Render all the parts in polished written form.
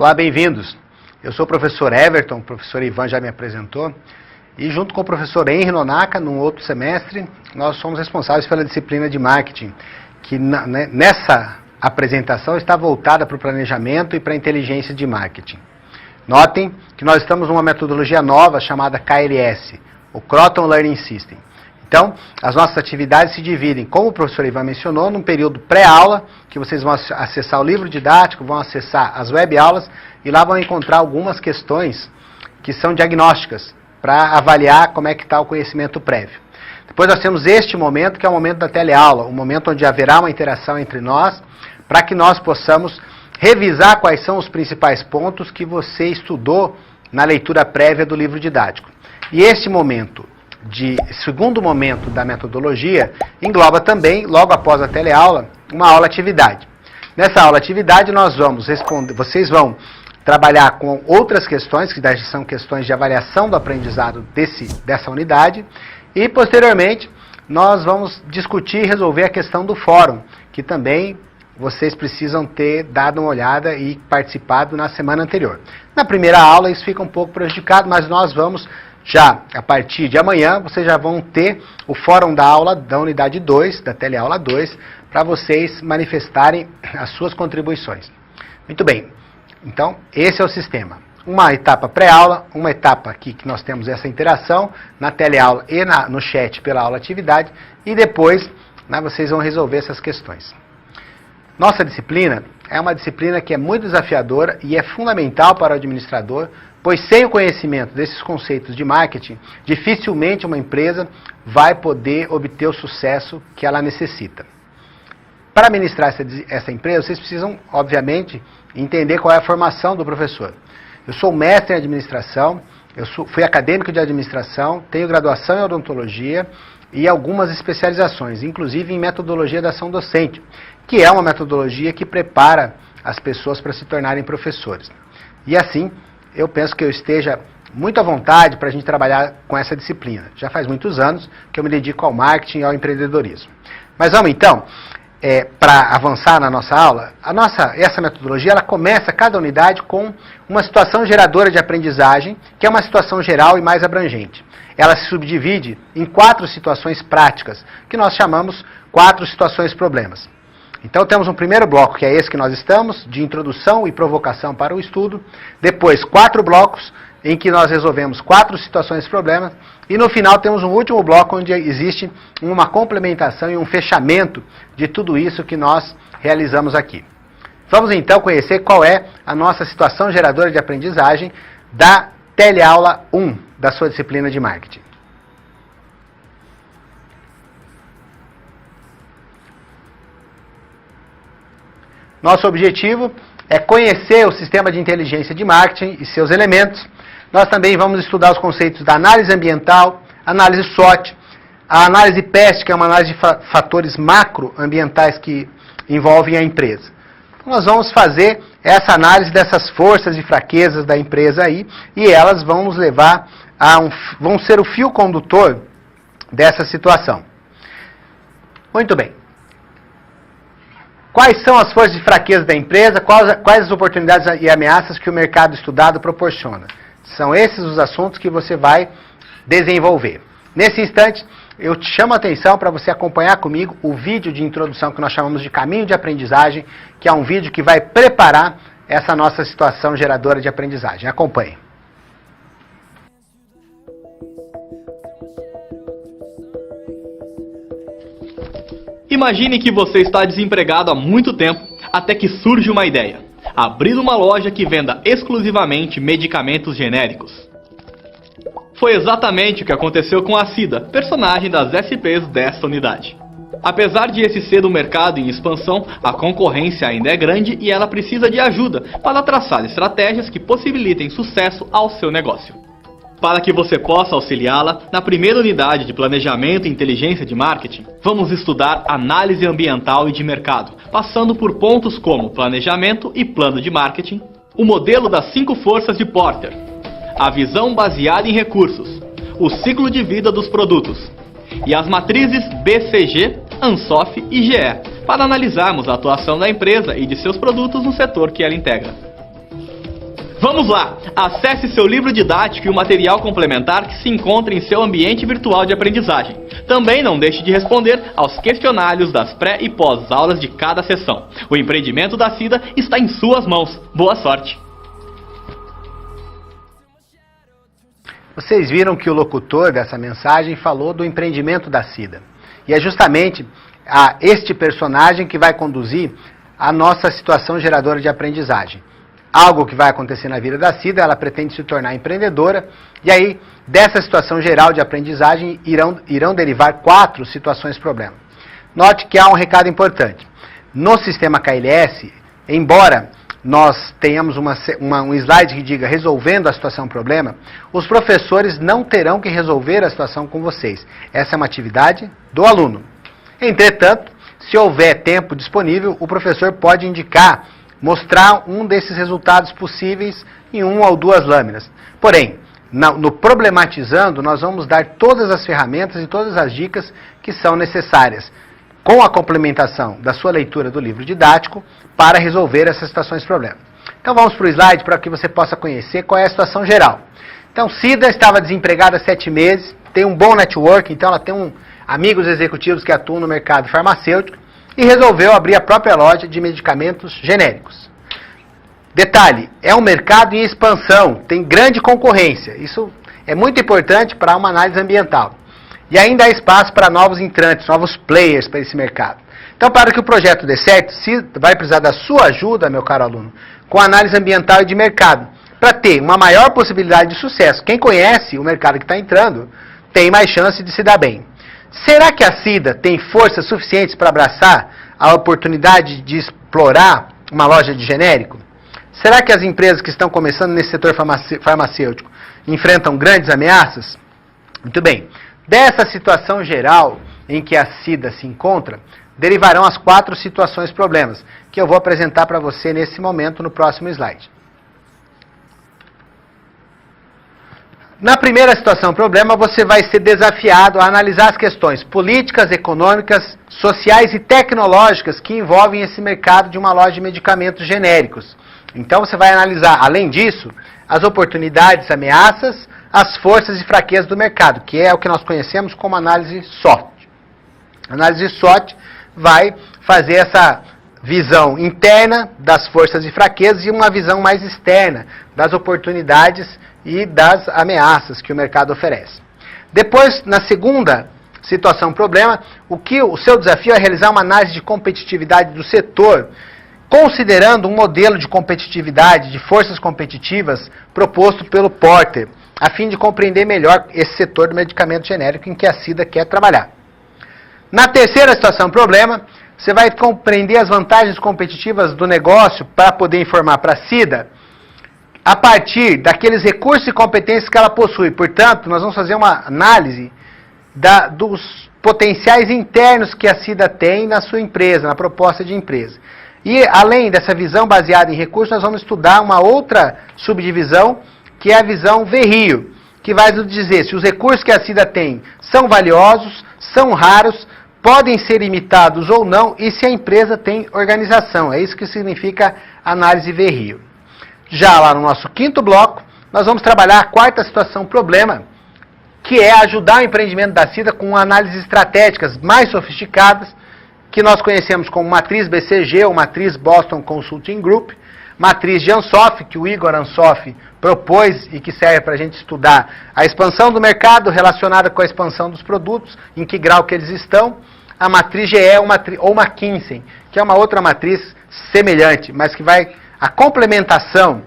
Olá, bem-vindos. Eu sou o professor Everton, o professor Ivan já me apresentou, e junto com o professor Henry Nonaka, num outro semestre, nós somos responsáveis pela disciplina de marketing, que nessa apresentação está voltada para o planejamento e para a inteligência de marketing. Notem que nós estamos numa metodologia nova chamada KLS, o Croton Learning System. Então, as nossas atividades se dividem, como o professor Ivan mencionou, num período pré-aula, que vocês vão acessar o livro didático, vão acessar as web-aulas, e lá vão encontrar algumas questões que são diagnósticas, para avaliar como é que está o conhecimento prévio. Depois nós temos este momento, que é o momento da teleaula, o momento onde haverá uma interação entre nós, para que nós possamos revisar quais são os principais pontos que você estudou na leitura prévia do livro didático. E este momento, segundo momento da metodologia, engloba também, logo após a teleaula, uma aula-atividade. Nessa aula-atividade nós vamos responder, vocês vão trabalhar com outras questões, que são questões de avaliação do aprendizado dessa unidade, e posteriormente nós vamos discutir e resolver a questão do fórum, que também vocês precisam ter dado uma olhada e participado na semana anterior. Na primeira aula isso fica um pouco prejudicado, mas nós vamos já, a partir de amanhã, vocês já vão ter o fórum da aula da unidade 2, da teleaula 2, para vocês manifestarem as suas contribuições. Muito bem, então esse é o sistema. Uma etapa pré-aula, uma etapa aqui que nós temos essa interação na teleaula e no chat pela aula atividade, e depois vocês vão resolver essas questões. Nossa disciplina é uma disciplina que é muito desafiadora e é fundamental para o administrador, pois sem o conhecimento desses conceitos de marketing, dificilmente uma empresa vai poder obter o sucesso que ela necessita. Para administrar essa empresa, vocês precisam, obviamente, entender qual é a formação do professor. Eu sou mestre em administração, fui acadêmico de administração, tenho graduação em odontologia e algumas especializações, inclusive em metodologia da ação docente, que é uma metodologia que prepara as pessoas para se tornarem professores. E assim, eu penso que eu esteja muito à vontade para a gente trabalhar com essa disciplina. Já faz muitos anos que eu me dedico ao marketing e ao empreendedorismo. Mas vamos então, para avançar na nossa aula, essa metodologia ela começa cada unidade com uma situação geradora de aprendizagem, que é uma situação geral e mais abrangente. Ela se subdivide em 4 situações práticas, que nós chamamos 4 situações problemas. Então temos um primeiro bloco, que é esse que nós estamos, de introdução e provocação para o estudo. Depois 4 blocos, em que nós resolvemos 4 situações problemas. E no final temos um último bloco, onde existe uma complementação e um fechamento de tudo isso que nós realizamos aqui. Vamos então conhecer qual é a nossa situação geradora de aprendizagem da teleaula 1 da sua disciplina de marketing. Nosso objetivo é conhecer o sistema de inteligência de marketing e seus elementos. Nós também vamos estudar os conceitos da análise ambiental, análise SWOT, a análise PEST, que é uma análise de fatores macroambientais que envolvem a empresa. Então, nós vamos fazer essa análise dessas forças e fraquezas da empresa aí, e elas vão nos levar vão ser o fio condutor dessa situação. Muito bem. Quais são as forças e fraquezas da empresa? Quais as oportunidades e ameaças que o mercado estudado proporciona? São esses os assuntos que você vai desenvolver. Nesse instante, eu te chamo a atenção para você acompanhar comigo o vídeo de introdução que nós chamamos de caminho de aprendizagem, que é um vídeo que vai preparar essa nossa situação geradora de aprendizagem. Acompanhe. Imagine que você está desempregado há muito tempo, até que surge uma ideia: abrir uma loja que venda exclusivamente medicamentos genéricos. Foi exatamente o que aconteceu com a Cida, personagem das SPs desta unidade. Apesar de esse ser um mercado em expansão, a concorrência ainda é grande e ela precisa de ajuda para traçar estratégias que possibilitem sucesso ao seu negócio. Para que você possa auxiliá-la, na primeira unidade de Planejamento e Inteligência de Marketing, vamos estudar análise ambiental e de mercado, passando por pontos como planejamento e plano de marketing, o modelo das 5 forças de Porter, a visão baseada em recursos, o ciclo de vida dos produtos e as matrizes BCG, ANSOF e GE, para analisarmos a atuação da empresa e de seus produtos no setor que ela integra. Vamos lá! Acesse seu livro didático e o material complementar que se encontra em seu ambiente virtual de aprendizagem. Também não deixe de responder aos questionários das pré e pós-aulas de cada sessão. O empreendimento da Cida está em suas mãos. Boa sorte! Vocês viram que o locutor dessa mensagem falou do empreendimento da Cida. E é justamente este personagem que vai conduzir a nossa situação geradora de aprendizagem. Algo que vai acontecer na vida da Cida, ela pretende se tornar empreendedora, e aí, dessa situação geral de aprendizagem, irão derivar 4 situações-problema. Note que há um recado importante. No sistema KLS, embora nós tenhamos um slide que diga resolvendo a situação-problema, os professores não terão que resolver a situação com vocês. Essa é uma atividade do aluno. Entretanto, se houver tempo disponível, o professor pode mostrar um desses resultados possíveis em 1 ou 2 lâminas. Porém, no problematizando, nós vamos dar todas as ferramentas e todas as dicas que são necessárias, com a complementação da sua leitura do livro didático, para resolver essas situações-problema. Então vamos para o slide para que você possa conhecer qual é a situação geral. Então, Cida estava desempregada há 7 meses, tem um bom network, então ela tem amigos executivos que atuam no mercado farmacêutico, e resolveu abrir a própria loja de medicamentos genéricos. Detalhe, é um mercado em expansão, tem grande concorrência. Isso é muito importante para uma análise ambiental. E ainda há espaço para novos entrantes, novos players para esse mercado. Então, para que o projeto dê certo, vai precisar da sua ajuda, meu caro aluno, com análise ambiental e de mercado, para ter uma maior possibilidade de sucesso. Quem conhece o mercado que está entrando, tem mais chance de se dar bem. Será que a Cida tem forças suficientes para abraçar a oportunidade de explorar uma loja de genérico? Será que as empresas que estão começando nesse setor farmacêutico enfrentam grandes ameaças? Muito bem. Dessa situação geral em que a Cida se encontra, derivarão as 4 situações-problemas, que eu vou apresentar para você nesse momento no próximo slide. Na primeira situação-problema, você vai ser desafiado a analisar as questões políticas, econômicas, sociais e tecnológicas que envolvem esse mercado de uma loja de medicamentos genéricos. Então, você vai analisar, além disso, as oportunidades, ameaças, as forças e fraquezas do mercado, que é o que nós conhecemos como análise SWOT. A análise SWOT vai fazer essa visão interna das forças e fraquezas e uma visão mais externa das oportunidades e das ameaças que o mercado oferece. Depois, na segunda situação-problema, o seu desafio é realizar uma análise de competitividade do setor, considerando um modelo de competitividade, de forças competitivas, proposto pelo Porter, a fim de compreender melhor esse setor do medicamento genérico em que a Cida quer trabalhar. Na terceira situação-problema, você vai compreender as vantagens competitivas do negócio para poder informar para a Cida a partir daqueles recursos e competências que ela possui. Portanto, nós vamos fazer uma análise dos potenciais internos que a Cida tem na sua empresa, na proposta de empresa. E, além dessa visão baseada em recursos, nós vamos estudar uma outra subdivisão, que é a visão VRIO, que vai nos dizer se os recursos que a Cida tem são valiosos, são raros, podem ser imitados ou não, e se a empresa tem organização. É isso que significa análise VRIO. Já lá no nosso quinto bloco, nós vamos trabalhar a quarta situação-problema, que é ajudar o empreendimento da Cida com análises estratégicas mais sofisticadas, que nós conhecemos como matriz BCG ou matriz Boston Consulting Group, matriz de Ansoff, que o Igor Ansoff propôs e que serve para a gente estudar a expansão do mercado relacionada com a expansão dos produtos, em que grau que eles estão, a matriz GE ou McKinsey, que é uma outra matriz semelhante, mas que a complementação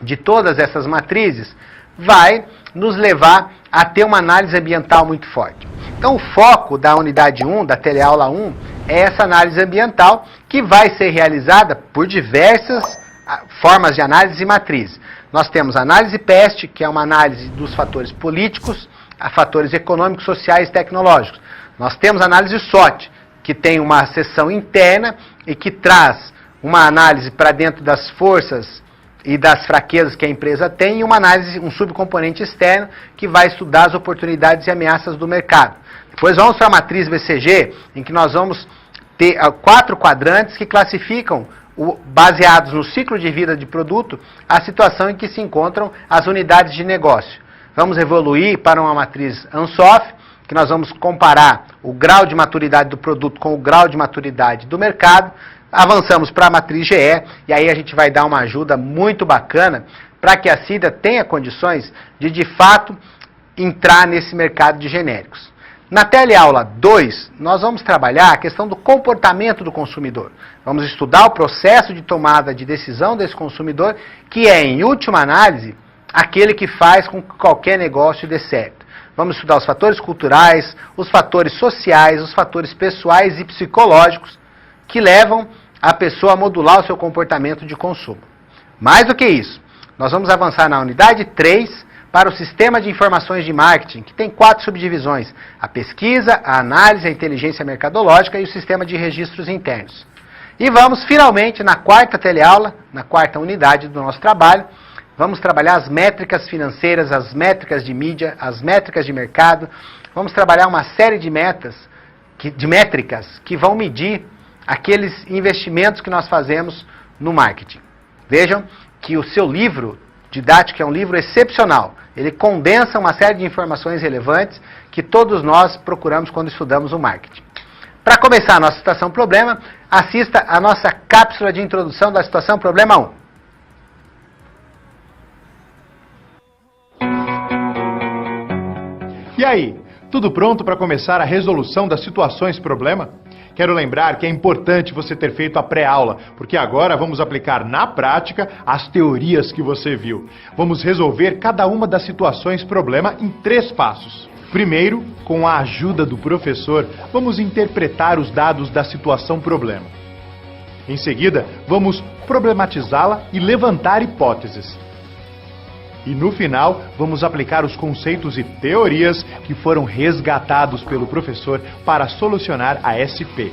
de todas essas matrizes vai nos levar a ter uma análise ambiental muito forte. Então, o foco da unidade 1, da teleaula 1, é essa análise ambiental que vai ser realizada por diversas formas de análise e matrizes. Nós temos a análise PEST, que é uma análise dos fatores políticos, a fatores econômicos, sociais e tecnológicos. Nós temos a análise SWOT, que tem uma seção interna e que traz uma análise para dentro das forças e das fraquezas que a empresa tem, e uma análise, um subcomponente externo, que vai estudar as oportunidades e ameaças do mercado. Depois vamos para a matriz BCG, em que nós vamos ter 4 quadrantes que classificam baseados no ciclo de vida de produto, a situação em que se encontram as unidades de negócio. Vamos evoluir para uma matriz Ansoff, que nós vamos comparar o grau de maturidade do produto com o grau de maturidade do mercado. Avançamos para a matriz GE, e aí a gente vai dar uma ajuda muito bacana para que a CIDA tenha condições de fato, entrar nesse mercado de genéricos. Na teleaula 2, nós vamos trabalhar a questão do comportamento do consumidor. Vamos estudar o processo de tomada de decisão desse consumidor, que é, em última análise, aquele que faz com que qualquer negócio dê certo. Vamos estudar os fatores culturais, os fatores sociais, os fatores pessoais e psicológicos que levam a pessoa a modular o seu comportamento de consumo. Mais do que isso, nós vamos avançar na unidade 3, para o sistema de informações de marketing, que tem 4 subdivisões: a pesquisa, a análise, a inteligência mercadológica e o sistema de registros internos. E vamos, finalmente, na quarta teleaula, na quarta unidade do nosso trabalho, vamos trabalhar as métricas financeiras, as métricas de mídia, as métricas de mercado. Vamos trabalhar uma série de métricas que vão medir aqueles investimentos que nós fazemos no marketing. Vejam que o seu livro didático é um livro excepcional. Ele condensa uma série de informações relevantes que todos nós procuramos quando estudamos o marketing. Para começar a nossa situação problema, assista a nossa cápsula de introdução da situação problema 1. E aí, tudo pronto para começar a resolução das situações problema? Quero lembrar que é importante você ter feito a pré-aula, porque agora vamos aplicar na prática as teorias que você viu. Vamos resolver cada uma das situações problema em 3 passos. Primeiro, com a ajuda do professor, vamos interpretar os dados da situação problema. Em seguida, vamos problematizá-la e levantar hipóteses. E no final, vamos aplicar os conceitos e teorias que foram resgatados pelo professor para solucionar a SP.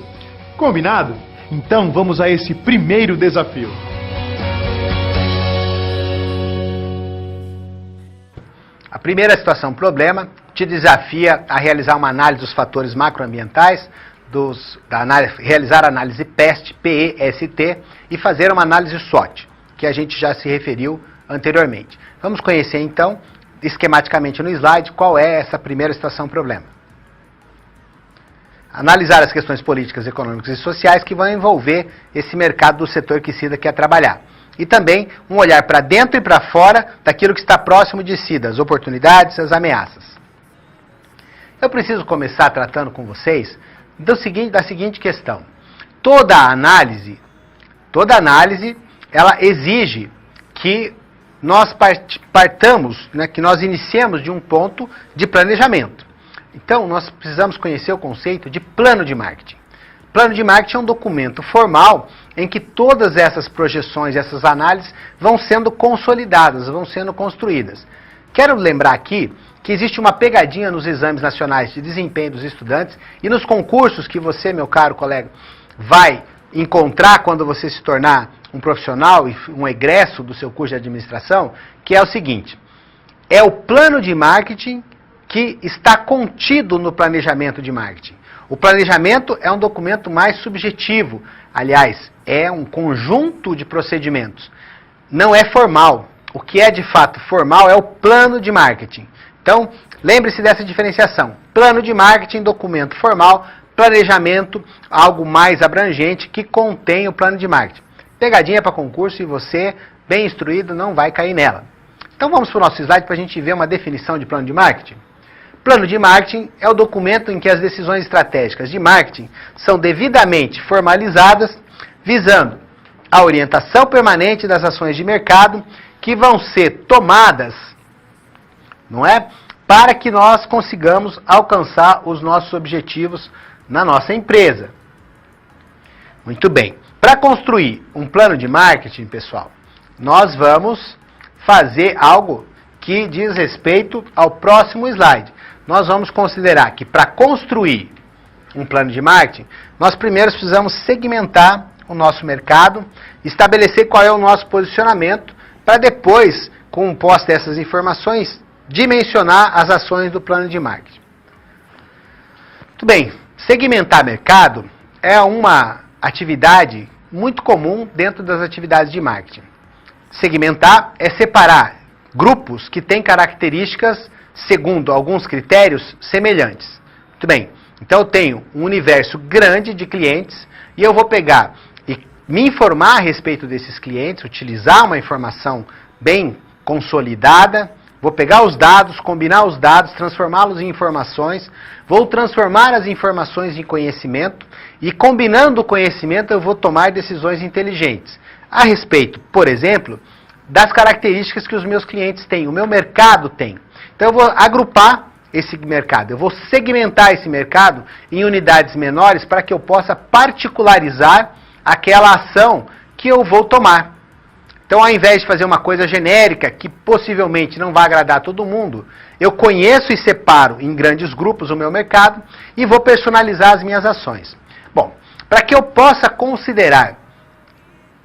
Combinado? Então vamos a esse primeiro desafio. A primeira situação problema te desafia a realizar uma análise dos fatores macroambientais, realizar a análise PEST, PEST, e fazer uma análise SWOT, que a gente já se referiu anteriormente. Vamos conhecer então, esquematicamente no slide, qual é essa primeira situação problema. Analisar as questões políticas, econômicas e sociais que vão envolver esse mercado do setor que CIDA quer trabalhar. E também um olhar para dentro e para fora daquilo que está próximo de CIDA, as oportunidades, as ameaças. Eu preciso começar tratando com vocês da seguinte questão. Toda análise, ela exige que nós partamos, que nós iniciemos de um ponto de planejamento. Então, nós precisamos conhecer o conceito de plano de marketing. Plano de marketing é um documento formal em que todas essas projeções, essas análises vão sendo consolidadas, vão sendo construídas. Quero lembrar aqui que existe uma pegadinha nos exames nacionais de desempenho dos estudantes e nos concursos que você, meu caro colega, vai encontrar quando você se tornar um profissional e um egresso do seu curso de administração, que é o seguinte: é o plano de marketing que está contido no planejamento de marketing. O planejamento é um documento mais subjetivo, aliás, é um conjunto de procedimentos. Não é formal. O que é de fato formal é o plano de marketing. Então, lembre-se dessa diferenciação. Plano de marketing, documento formal, planejamento, algo mais abrangente que contém o plano de marketing. Pegadinha para concurso e você, bem instruído, não vai cair nela. Então vamos para o nosso slide para a gente ver uma definição de plano de marketing. Plano de marketing é o documento em que as decisões estratégicas de marketing são devidamente formalizadas, visando a orientação permanente das ações de mercado que vão ser tomadas, para que nós consigamos alcançar os nossos objetivos na nossa empresa. Muito bem. Para construir um plano de marketing, pessoal, nós vamos fazer algo que diz respeito ao próximo slide. Nós vamos considerar que para construir um plano de marketing, nós primeiro precisamos segmentar o nosso mercado, estabelecer qual é o nosso posicionamento, para depois, com posse dessas informações, dimensionar as ações do plano de marketing. Muito bem, segmentar mercado é uma atividade muito comum dentro das atividades de marketing. Segmentar é separar grupos que têm características, segundo alguns critérios, semelhantes. Muito bem, então eu tenho um universo grande de clientes e eu vou pegar e me informar a respeito desses clientes, utilizar uma informação bem consolidada, vou pegar os dados, combinar os dados, transformá-los em informações, vou transformar as informações em conhecimento e combinando o conhecimento eu vou tomar decisões inteligentes a respeito, por exemplo, das características que os meus clientes têm, o meu mercado tem. Então eu vou agrupar esse mercado, eu vou segmentar esse mercado em unidades menores para que eu possa particularizar aquela ação que eu vou tomar. Então, ao invés de fazer uma coisa genérica, que possivelmente não vai agradar todo mundo, eu conheço e separo em grandes grupos o meu mercado e vou personalizar as minhas ações. Bom, para que eu possa considerar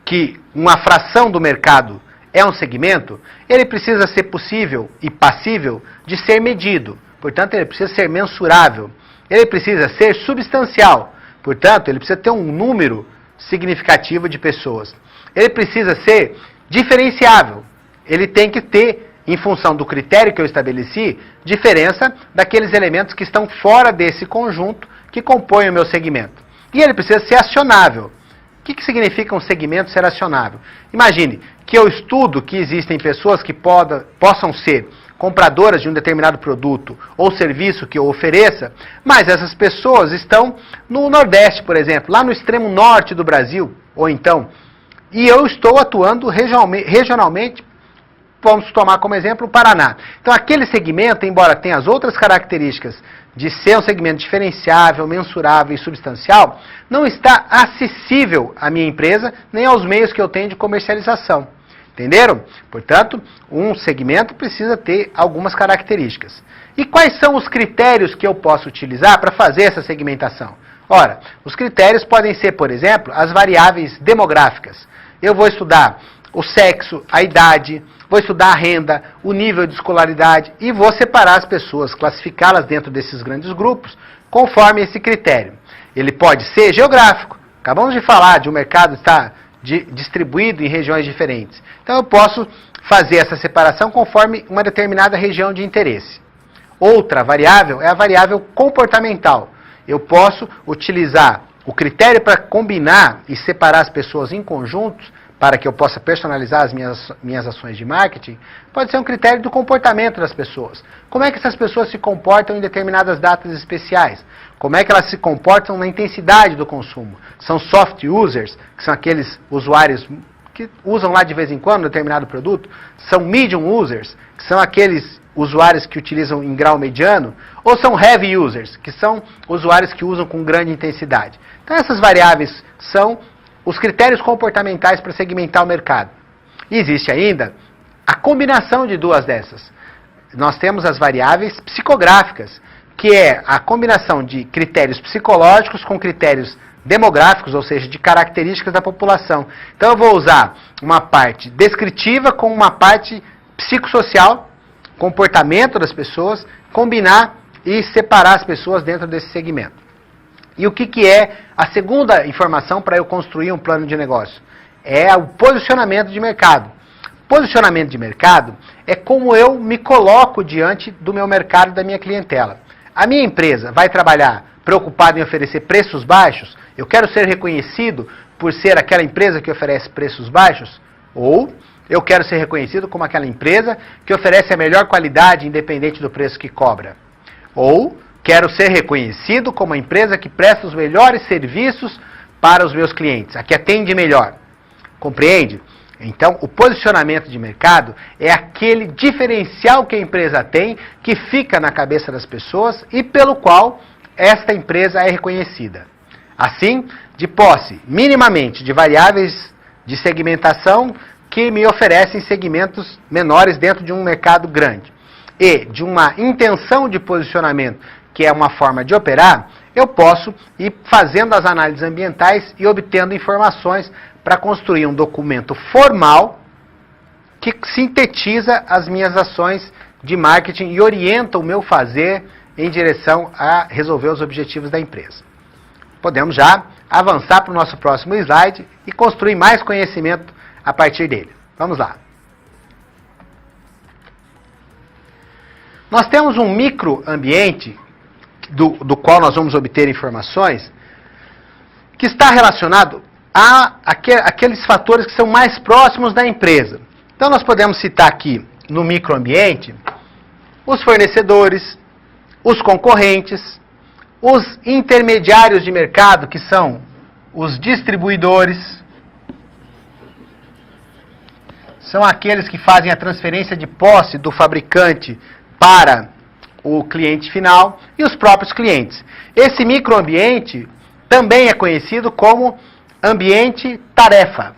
que uma fração do mercado é um segmento, ele precisa ser possível e passível de ser medido. Portanto, ele precisa ser mensurável. Ele precisa ser substancial. Portanto, ele precisa ter um número significativo de pessoas. Ele precisa ser diferenciável. Ele tem que ter, em função do critério que eu estabeleci, diferença daqueles elementos que estão fora desse conjunto que compõem o meu segmento. E ele precisa ser acionável. O que significa um segmento ser acionável? Imagine que eu estudo que existem pessoas que possam ser compradoras de um determinado produto ou serviço que eu ofereça, mas essas pessoas estão no Nordeste, por exemplo, lá no extremo norte do Brasil, ou então, e eu estou atuando regionalmente, vamos tomar como exemplo o Paraná. Então aquele segmento, embora tenha as outras características de ser um segmento diferenciável, mensurável e substancial, não está acessível à minha empresa, nem aos meios que eu tenho de comercialização. Entenderam? Portanto, um segmento precisa ter algumas características. E quais são os critérios que eu posso utilizar para fazer essa segmentação? Ora, os critérios podem ser, por exemplo, as variáveis demográficas. Eu vou estudar o sexo, a idade, vou estudar a renda, o nível de escolaridade e vou separar as pessoas, classificá-las dentro desses grandes grupos, conforme esse critério. Ele pode ser geográfico. Acabamos de falar de um mercado estar distribuído em regiões diferentes. Então eu posso fazer essa separação conforme uma determinada região de interesse. Outra variável é a variável comportamental. Eu posso utilizar o critério para combinar e separar as pessoas em conjuntos para que eu possa personalizar as minhas ações de marketing, pode ser um critério do comportamento das pessoas. Como é que essas pessoas se comportam em determinadas datas especiais? Como é que elas se comportam na intensidade do consumo? São soft users, que são aqueles usuários que usam lá de vez em quando um determinado produto? São medium users, que são aqueles usuários que utilizam em grau mediano? Ou são heavy users, que são usuários que usam com grande intensidade? Então essas variáveis são os critérios comportamentais para segmentar o mercado. E existe ainda a combinação de duas dessas. Nós temos as variáveis psicográficas, que é a combinação de critérios psicológicos com critérios demográficos, ou seja, de características da população. Então eu vou usar uma parte descritiva com uma parte psicossocial, comportamento das pessoas, combinar e separar as pessoas dentro desse segmento. E o que é a segunda informação para eu construir um plano de negócio? É o posicionamento de mercado. Posicionamento de mercado é como eu me coloco diante do meu mercado e da minha clientela. A minha empresa vai trabalhar preocupada em oferecer preços baixos? Eu quero ser reconhecido por ser aquela empresa que oferece preços baixos? Ou eu quero ser reconhecido como aquela empresa que oferece a melhor qualidade independente do preço que cobra? Ou quero ser reconhecido como a empresa que presta os melhores serviços para os meus clientes, a que atende melhor. Compreende? Então, o posicionamento de mercado é aquele diferencial que a empresa tem, que fica na cabeça das pessoas e pelo qual esta empresa é reconhecida. Assim, de posse, minimamente, de variáveis de segmentação que me oferecem segmentos menores dentro de um mercado grande. E de uma intenção de posicionamento, que é uma forma de operar, eu posso ir fazendo as análises ambientais e obtendo informações para construir um documento formal que sintetiza as minhas ações de marketing e orienta o meu fazer em direção a resolver os objetivos da empresa. Podemos já avançar para o nosso próximo slide e construir mais conhecimento a partir dele. Vamos lá. Nós temos um microambiente do qual nós vamos obter informações que está relacionado a aqueles fatores que são mais próximos da empresa. Então nós podemos citar aqui no microambiente os fornecedores, os concorrentes, os intermediários de mercado, que são os distribuidores, são aqueles que fazem a transferência de posse do fabricante para o cliente final, e os próprios clientes. Esse microambiente também é conhecido como ambiente tarefa.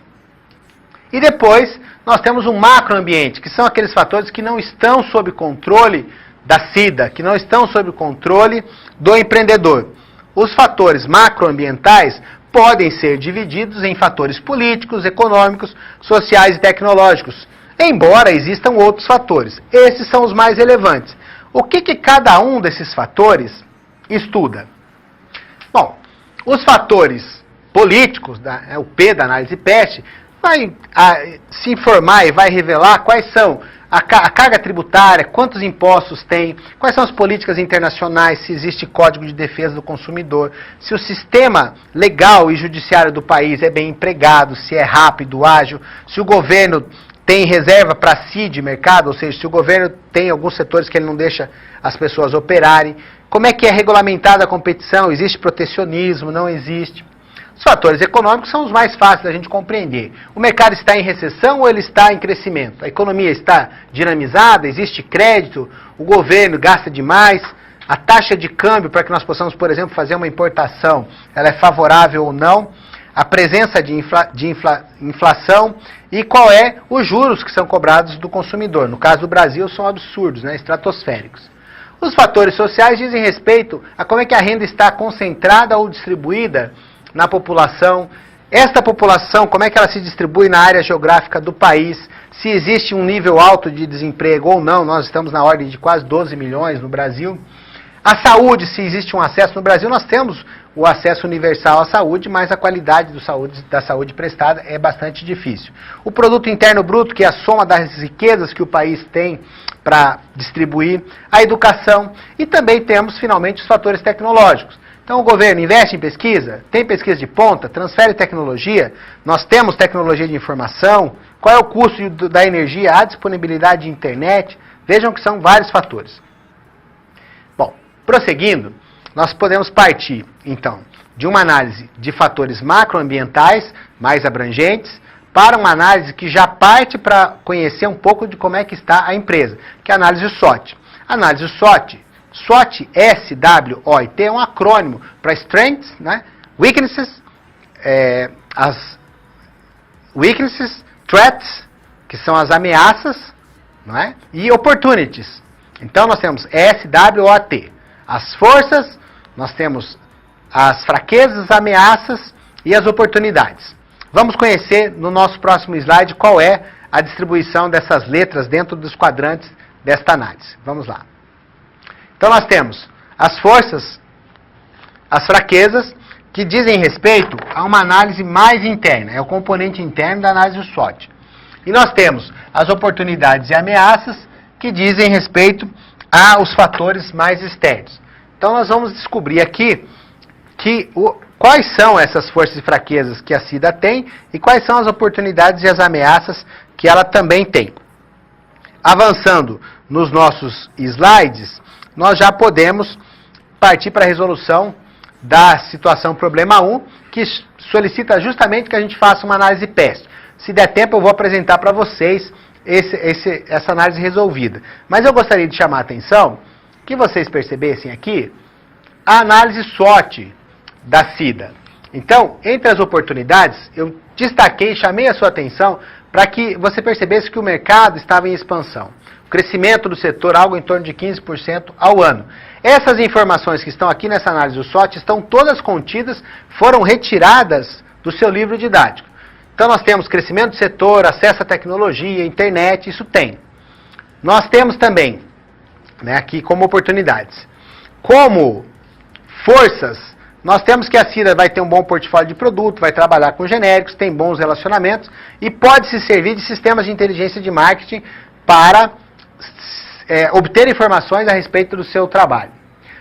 E depois nós temos um macroambiente, que são aqueles fatores que não estão sob controle da SIDA, que não estão sob controle do empreendedor. Os fatores macroambientais podem ser divididos em fatores políticos, econômicos, sociais e tecnológicos, embora existam outros fatores. Esses são os mais relevantes. O que cada um desses fatores estuda? Bom, os fatores políticos, o P da análise PEST, vai se informar e vai revelar quais são a carga tributária, quantos impostos tem, quais são as políticas internacionais, se existe código de defesa do consumidor, se o sistema legal e judiciário do país é bem empregado, se é rápido, ágil, se o governo tem reserva para si de mercado, ou seja, se o governo tem alguns setores que ele não deixa as pessoas operarem, como é que é regulamentada a competição, existe protecionismo, não existe. Os fatores econômicos são os mais fáceis da gente compreender. O mercado está em recessão ou ele está em crescimento? A economia está dinamizada, existe crédito, o governo gasta demais, a taxa de câmbio para que nós possamos, por exemplo, fazer uma importação, ela é favorável ou não? A presença de inflação e qual é os juros que são cobrados do consumidor. No caso do Brasil, são absurdos, estratosféricos. Os fatores sociais dizem respeito a como é que a renda está concentrada ou distribuída na população. Esta população, como é que ela se distribui na área geográfica do país, se existe um nível alto de desemprego ou não. Nós estamos na ordem de quase 12 milhões no Brasil. A saúde, se existe um acesso no Brasil, nós temos o acesso universal à saúde, mas a qualidade da saúde prestada é bastante difícil. O produto interno bruto, que é a soma das riquezas que o país tem para distribuir, a educação, e também temos, finalmente, os fatores tecnológicos. Então o governo investe em pesquisa, tem pesquisa de ponta, transfere tecnologia, nós temos tecnologia de informação, qual é o custo da energia, a disponibilidade de internet, vejam que são vários fatores. Bom, prosseguindo, nós podemos partir, então, de uma análise de fatores macroambientais, mais abrangentes, para uma análise que já parte para conhecer um pouco de como é que está a empresa, que é a análise SWOT. A análise SWOT, S-W-O-T, é um acrônimo para Strengths, Weaknesses, Threats, que são as ameaças, e Opportunities. Então nós temos S-W-O-T. As forças, nós temos as fraquezas, as ameaças e as oportunidades. Vamos conhecer no nosso próximo slide qual é a distribuição dessas letras dentro dos quadrantes desta análise. Vamos lá. Então nós temos as forças, as fraquezas, que dizem respeito a uma análise mais interna, é o componente interno da análise SWOT. E nós temos as oportunidades e ameaças, que dizem respeito aos fatores mais externos. Então nós vamos descobrir aqui quais são essas forças e fraquezas que a SIDA tem e quais são as oportunidades e as ameaças que ela também tem. Avançando nos nossos slides, nós já podemos partir para a resolução da situação problema 1, que solicita justamente que a gente faça uma análise PEST. Se der tempo, eu vou apresentar para vocês essa análise resolvida. Mas eu gostaria de chamar a atenção que vocês percebessem aqui a análise SWOT da SIDA. Então, entre as oportunidades, eu destaquei, chamei a sua atenção para que você percebesse que o mercado estava em expansão. O crescimento do setor, algo em torno de 15% ao ano. Essas informações que estão aqui nessa análise do SWOT estão todas contidas, foram retiradas do seu livro didático. Então nós temos crescimento do setor, acesso à tecnologia, internet, isso tem. Nós temos também, aqui como oportunidades, como forças, Nós temos que a Cida vai ter um bom portfólio de produto, vai trabalhar com genéricos, tem bons relacionamentos e pode se servir de sistemas de inteligência de marketing para obter informações a respeito do seu trabalho.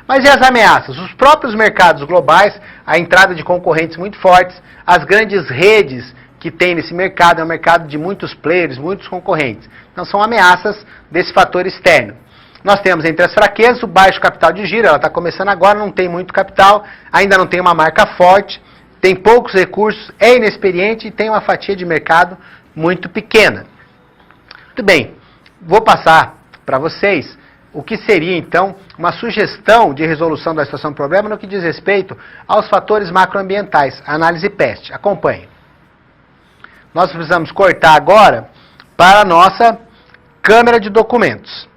Mas e as ameaças? Os próprios mercados globais, a entrada de concorrentes muito fortes, as grandes redes que tem nesse mercado, é um mercado de muitos players, muitos concorrentes. Então são ameaças desse fator externo. Nós temos entre as fraquezas o baixo capital de giro, ela está começando agora, não tem muito capital, ainda não tem uma marca forte, tem poucos recursos, é inexperiente e tem uma fatia de mercado muito pequena. Muito bem, vou passar para vocês o que seria então uma sugestão de resolução da situação do problema no que diz respeito aos fatores macroambientais, análise PEST. Acompanhe. Nós precisamos cortar agora para a nossa câmera de documentos.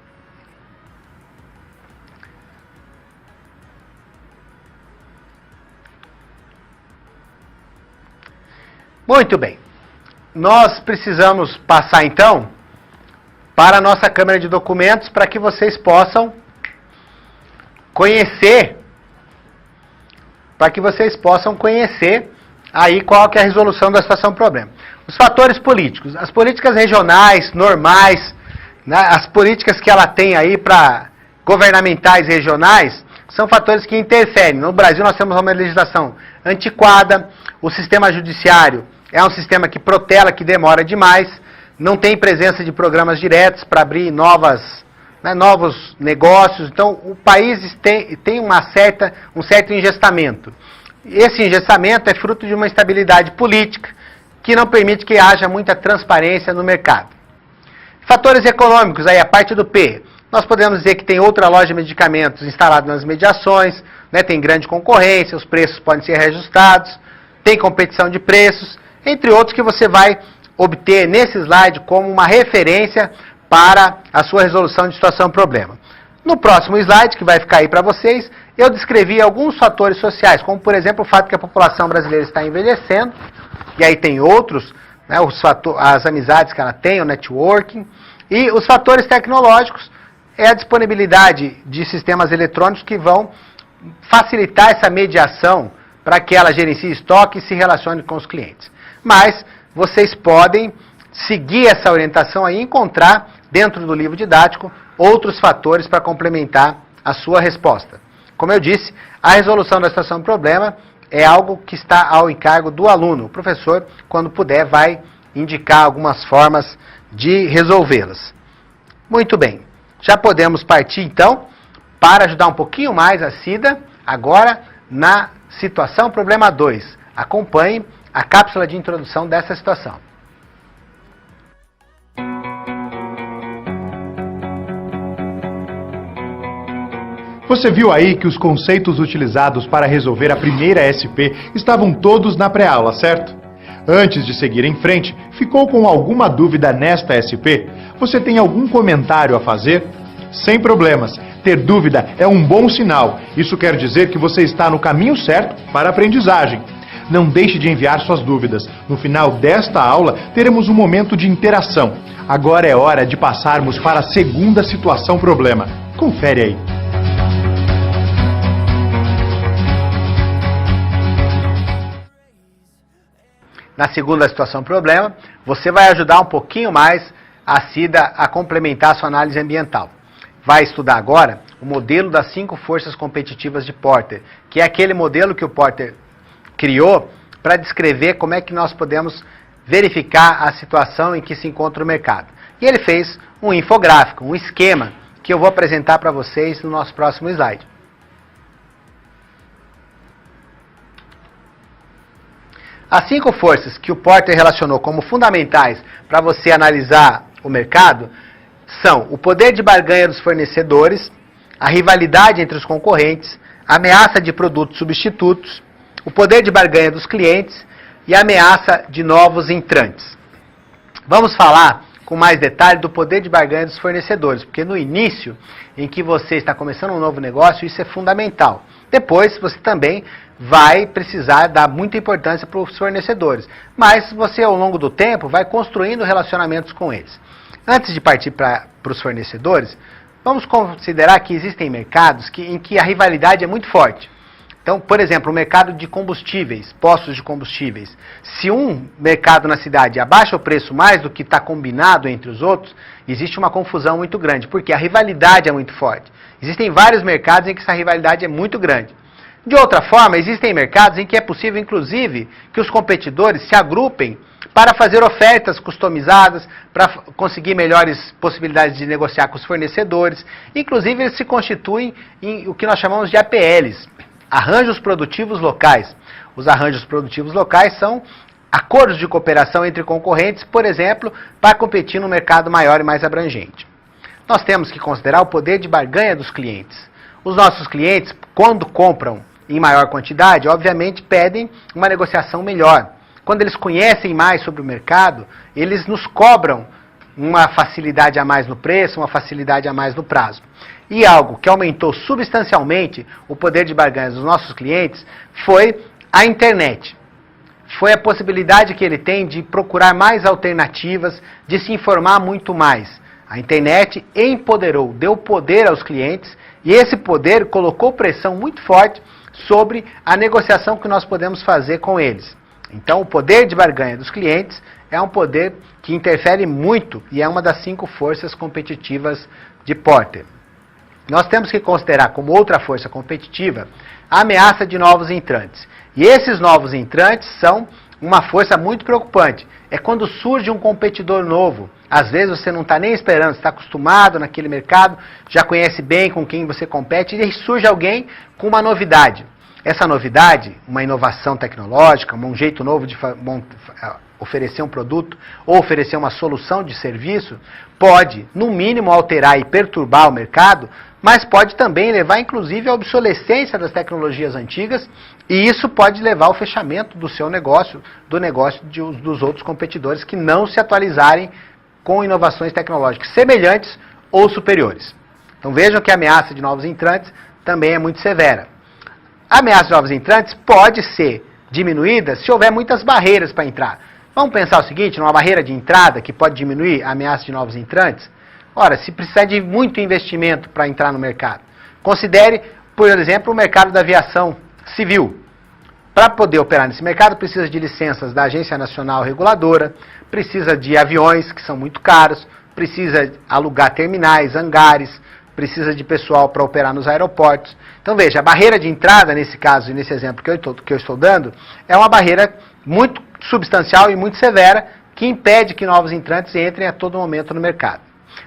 Muito bem. Nós precisamos passar então para a nossa câmera de documentos para que vocês possam conhecer, aí qual que é a resolução da situação do problema. Os fatores políticos, as políticas regionais, normais, né, as políticas que ela tem aí para governamentais regionais, são fatores que interferem. No Brasil nós temos uma legislação antiquada, o sistema judiciário é um sistema que protela, que demora demais, não tem presença de programas diretos para abrir novos negócios, então o país tem um certo engestamento. Esse engessamento é fruto de uma instabilidade política que não permite que haja muita transparência no mercado. Fatores econômicos, aí a parte do P. Nós podemos dizer que tem outra loja de medicamentos instalada nas mediações, né, tem grande concorrência, os preços podem ser reajustados, tem competição de preços, entre outros que você vai obter nesse slide como uma referência para a sua resolução de situação-problema. No próximo slide, que vai ficar aí para vocês, eu descrevi alguns fatores sociais, como por exemplo o fato que a população brasileira está envelhecendo, e aí tem outros, né, as amizades que ela tem, o networking, e os fatores tecnológicos é a disponibilidade de sistemas eletrônicos que vão facilitar essa mediação para que ela gerencie estoque e se relacione com os clientes. Mas vocês podem seguir essa orientação aí e encontrar dentro do livro didático outros fatores para complementar a sua resposta. Como eu disse, a resolução da situação do problema é algo que está ao encargo do aluno. O professor, quando puder, vai indicar algumas formas de resolvê-las. Muito bem, já podemos partir então para ajudar um pouquinho mais a Cida, agora na situação problema 2. Acompanhe a cápsula de introdução dessa situação. Você viu aí que os conceitos utilizados para resolver a primeira SP estavam todos na pré-aula, certo? Antes de seguir em frente, ficou com alguma dúvida nesta SP? Você tem algum comentário a fazer? Sem problemas. Ter dúvida é um bom sinal. Isso quer dizer que você está no caminho certo para a aprendizagem. Não deixe de enviar suas dúvidas. No final desta aula, teremos um momento de interação. Agora é hora de passarmos para a segunda situação problema. Confere aí. Na segunda situação problema, você vai ajudar um pouquinho mais a Cida a complementar a sua análise ambiental. Vai estudar agora o modelo das 5 forças competitivas de Porter, que é aquele modelo que o Porter criou para descrever como é que nós podemos verificar a situação em que se encontra o mercado. E ele fez um infográfico, um esquema, que eu vou apresentar para vocês no nosso próximo slide. As 5 forças que o Porter relacionou como fundamentais para você analisar o mercado são o poder de barganha dos fornecedores, a rivalidade entre os concorrentes, a ameaça de produtos substitutos, o poder de barganha dos clientes e a ameaça de novos entrantes. Vamos falar com mais detalhe do poder de barganha dos fornecedores, porque no início, em que você está começando um novo negócio, isso é fundamental. Depois, você também vai precisar dar muita importância para os fornecedores, mas você, ao longo do tempo, vai construindo relacionamentos com eles. Antes de partir para os fornecedores, vamos considerar que existem mercados em que a rivalidade é muito forte. Então, por exemplo, o mercado de combustíveis, postos de combustíveis. Se um mercado na cidade abaixa o preço mais do que está combinado entre os outros, existe uma confusão muito grande, porque a rivalidade é muito forte. Existem vários mercados em que essa rivalidade é muito grande. De outra forma, existem mercados em que é possível, inclusive, que os competidores se agrupem para fazer ofertas customizadas, para conseguir melhores possibilidades de negociar com os fornecedores. Inclusive, eles se constituem em o que nós chamamos de APLs, arranjos produtivos locais. Os arranjos produtivos locais são acordos de cooperação entre concorrentes, por exemplo, para competir no mercado maior e mais abrangente. Nós temos que considerar o poder de barganha dos clientes. Os nossos clientes, quando compram em maior quantidade, obviamente pedem uma negociação melhor. Quando eles conhecem mais sobre o mercado, eles nos cobram uma facilidade a mais no preço, uma facilidade a mais no prazo. E algo que aumentou substancialmente o poder de barganha dos nossos clientes foi a internet. Foi a possibilidade que ele tem de procurar mais alternativas, de se informar muito mais. A internet empoderou, deu poder aos clientes, e esse poder colocou pressão muito forte sobre a negociação que nós podemos fazer com eles. Então, o poder de barganha dos clientes é um poder que interfere muito e é uma das 5 forças competitivas de Porter. Nós temos que considerar como outra força competitiva a ameaça de novos entrantes. E esses novos entrantes são uma força muito preocupante. É quando surge um competidor novo. Às vezes você não está nem esperando, você está acostumado naquele mercado, já conhece bem com quem você compete, e surge alguém com uma novidade. Essa novidade, uma inovação tecnológica, um jeito novo de oferecer um produto ou oferecer uma solução de serviço, pode, no mínimo, alterar e perturbar o mercado, mas pode também levar, inclusive, à obsolescência das tecnologias antigas, e isso pode levar ao fechamento do seu negócio, do negócio dos outros competidores que não se atualizarem com inovações tecnológicas semelhantes ou superiores. Então vejam que a ameaça de novos entrantes também é muito severa. A ameaça de novos entrantes pode ser diminuída se houver muitas barreiras para entrar. Vamos pensar o seguinte, numa barreira de entrada que pode diminuir a ameaça de novos entrantes? Ora, se precisar de muito investimento para entrar no mercado, considere, por exemplo, o mercado da aviação civil. Para poder operar nesse mercado, precisa de licenças da Agência Nacional Reguladora, precisa de aviões, que são muito caros, precisa alugar terminais, hangares, precisa de pessoal para operar nos aeroportos. Então veja, a barreira de entrada, nesse caso e nesse exemplo que eu estou dando, é uma barreira muito substancial e muito severa, que impede que novos entrantes entrem a todo momento no mercado.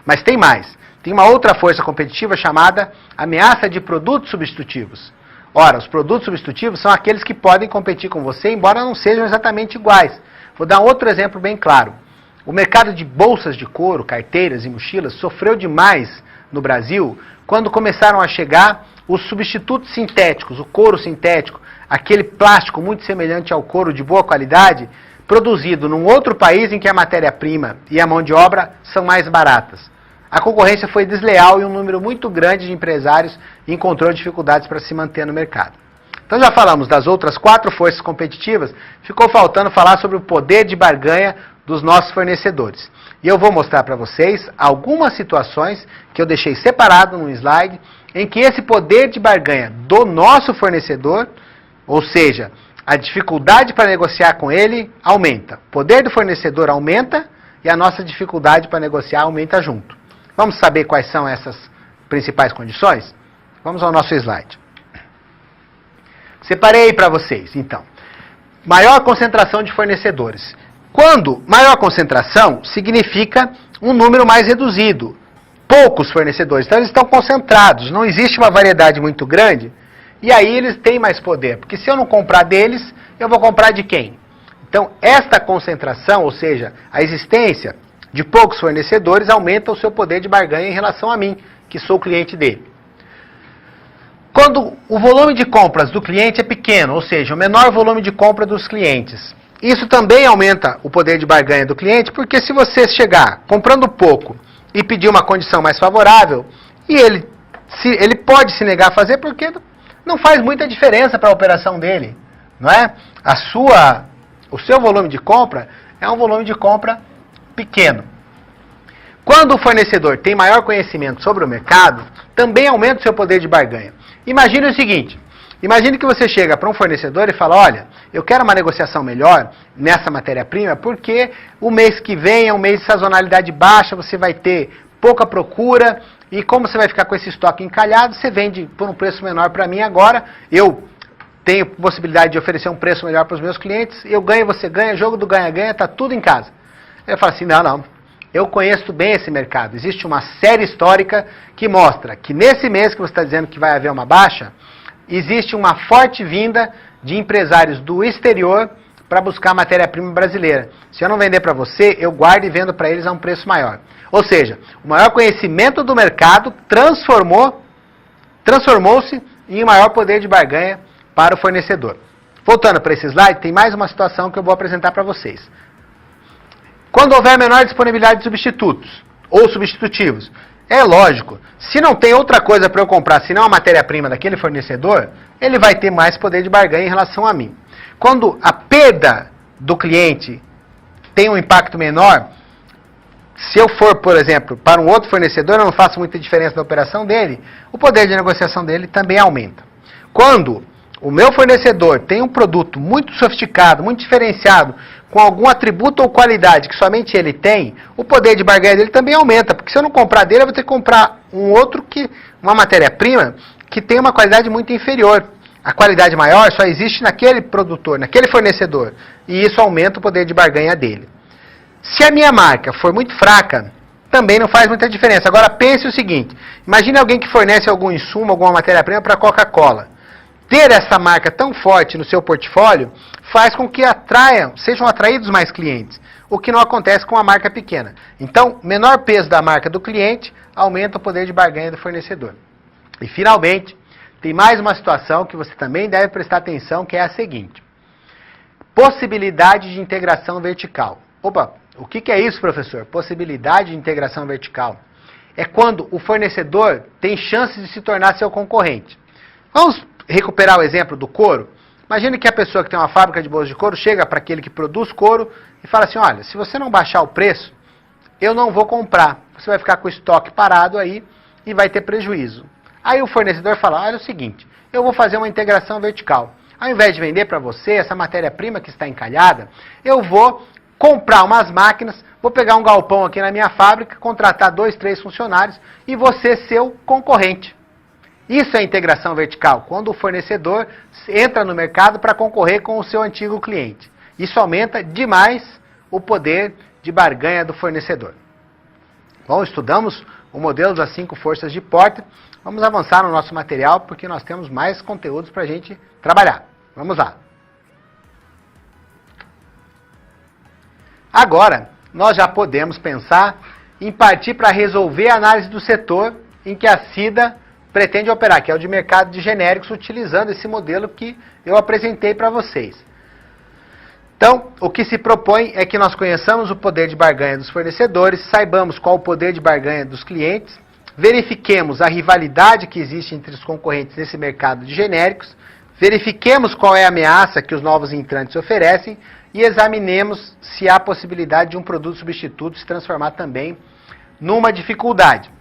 Mas tem mais. Tem uma outra força competitiva chamada ameaça de produtos substitutivos. Ora, os produtos substitutivos são aqueles que podem competir com você, embora não sejam exatamente iguais. Vou dar outro exemplo bem claro. O mercado de bolsas de couro, carteiras e mochilas sofreu demais no Brasil quando começaram a chegar os substitutos sintéticos, o couro sintético, aquele plástico muito semelhante ao couro de boa qualidade, produzido num outro país em que a matéria-prima e a mão de obra são mais baratas. A concorrência foi desleal e um número muito grande de empresários encontrou dificuldades para se manter no mercado. Então já falamos das outras 4 forças competitivas, ficou faltando falar sobre o poder de barganha dos nossos fornecedores. E eu vou mostrar para vocês algumas situações que eu deixei separado num slide, em que esse poder de barganha do nosso fornecedor, ou seja, a dificuldade para negociar com ele aumenta. O poder do fornecedor aumenta e a nossa dificuldade para negociar aumenta junto. Vamos saber quais são essas principais condições? Vamos ao nosso slide. Separei para vocês, então. Maior concentração de fornecedores. Quando maior concentração, significa um número mais reduzido. Poucos fornecedores. Então eles estão concentrados. Não existe uma variedade muito grande. E aí eles têm mais poder. Porque se eu não comprar deles, eu vou comprar de quem? Então esta concentração, ou seja, a existência de poucos fornecedores, aumenta o seu poder de barganha em relação a mim, que sou o cliente dele. Quando o volume de compras do cliente é pequeno, ou seja, o menor volume de compra dos clientes, isso também aumenta o poder de barganha do cliente, porque se você chegar comprando pouco e pedir uma condição mais favorável, e ele pode se negar a fazer porque não faz muita diferença para a operação dele, não é? O seu volume de compra é um volume de compra pequeno. Quando o fornecedor tem maior conhecimento sobre o mercado, também aumenta o seu poder de barganha. Imagine o seguinte, Imagine que você chega para um fornecedor e fala, olha, eu quero uma negociação melhor nessa matéria-prima porque o mês que vem é um mês de sazonalidade baixa, você vai ter pouca procura e como você vai ficar com esse estoque encalhado, você vende por um preço menor para mim agora, eu tenho possibilidade de oferecer um preço melhor para os meus clientes, eu ganho, você ganha, jogo do ganha-ganha, está tudo em casa. Eu falo assim, não, eu conheço bem esse mercado, existe uma série histórica que mostra que nesse mês que você está dizendo que vai haver uma baixa, existe uma forte vinda de empresários do exterior para buscar matéria-prima brasileira. Se eu não vender para você, eu guardo e vendo para eles a um preço maior. Ou seja, o maior conhecimento do mercado transformou-se em um maior poder de barganha para o fornecedor. Voltando para esse slide, tem mais uma situação que eu vou apresentar para vocês. Quando houver menor disponibilidade de substitutos ou substitutivos, é lógico, se não tem outra coisa para eu comprar, senão a matéria-prima daquele fornecedor, ele vai ter mais poder de barganha em relação a mim. Quando a perda do cliente tem um impacto menor, se eu for, por exemplo, para um outro fornecedor, eu não faço muita diferença na operação dele, o poder de negociação dele também aumenta. Quando o meu fornecedor tem um produto muito sofisticado, muito diferenciado, com algum atributo ou qualidade que somente ele tem, o poder de barganha dele também aumenta, porque se eu não comprar dele, eu vou ter que comprar uma matéria-prima que tem uma qualidade muito inferior. A qualidade maior só existe naquele produtor, naquele fornecedor, e isso aumenta o poder de barganha dele. Se a minha marca for muito fraca, também não faz muita diferença. Agora pense o seguinte, imagine alguém que fornece algum insumo, alguma matéria-prima para a Coca-Cola. Ter essa marca tão forte no seu portfólio faz com que sejam atraídos mais clientes, o que não acontece com a marca pequena. Então, menor peso da marca do cliente aumenta o poder de barganha do fornecedor. E, finalmente, tem mais uma situação que você também deve prestar atenção, que é a seguinte. Possibilidade de integração vertical. Opa, o que é isso, professor? Possibilidade de integração vertical. É quando o fornecedor tem chances de se tornar seu concorrente. Vamos recuperar o exemplo do couro. Imagine que a pessoa que tem uma fábrica de bolsas de couro chega para aquele que produz couro e fala assim, olha, se você não baixar o preço, eu não vou comprar. Você vai ficar com o estoque parado aí e vai ter prejuízo. Aí o fornecedor fala, olha o seguinte, eu vou fazer uma integração vertical. Ao invés de vender para você essa matéria-prima que está encalhada, eu vou comprar umas máquinas, vou pegar um galpão aqui na minha fábrica, contratar 2, 3 funcionários e vou ser seu concorrente. Isso é integração vertical, quando o fornecedor entra no mercado para concorrer com o seu antigo cliente. Isso aumenta demais o poder de barganha do fornecedor. Bom, estudamos o modelo das 5 forças de Porter. Vamos avançar no nosso material porque nós temos mais conteúdos para a gente trabalhar. Vamos lá. Agora, nós já podemos pensar em partir para resolver a análise do setor em que a CIDA pretende operar, que é o de mercado de genéricos, utilizando esse modelo que eu apresentei para vocês. Então, o que se propõe é que nós conheçamos o poder de barganha dos fornecedores, saibamos qual o poder de barganha dos clientes, verifiquemos a rivalidade que existe entre os concorrentes nesse mercado de genéricos, verifiquemos qual é a ameaça que os novos entrantes oferecem e examinemos se há possibilidade de um produto substituto se transformar também numa dificuldade.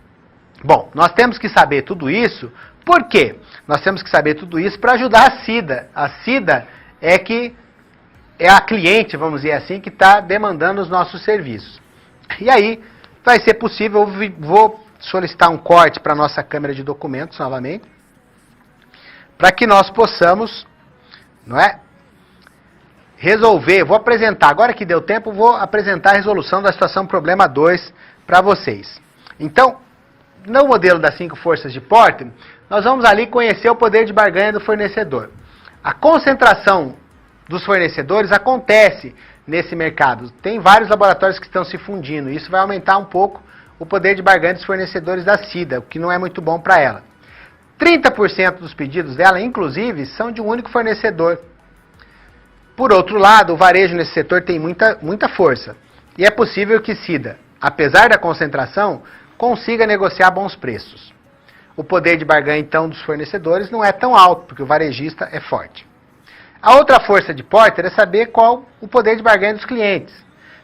Bom, nós temos que saber tudo isso, por quê? Nós temos que saber tudo isso para ajudar a CIDA. A CIDA é a cliente, vamos dizer assim, que está demandando os nossos serviços. E aí, vai ser possível, eu vou solicitar um corte para a nossa câmera de documentos novamente, para que nós possamos, resolver, vou apresentar, agora que deu tempo, vou apresentar a resolução da situação problema 2 para vocês. Então, no modelo das 5 forças de Porter, nós vamos ali conhecer o poder de barganha do fornecedor. A concentração dos fornecedores acontece nesse mercado. Tem vários laboratórios que estão se fundindo. Isso vai aumentar um pouco o poder de barganha dos fornecedores da CIDA, o que não é muito bom para ela. 30% dos pedidos dela, inclusive, são de um único fornecedor. Por outro lado, o varejo nesse setor tem muita força. E é possível que CIDA, apesar da concentração, consiga negociar bons preços. O poder de barganha, então, dos fornecedores não é tão alto, porque o varejista é forte. A outra força de Porter é saber qual o poder de barganha dos clientes.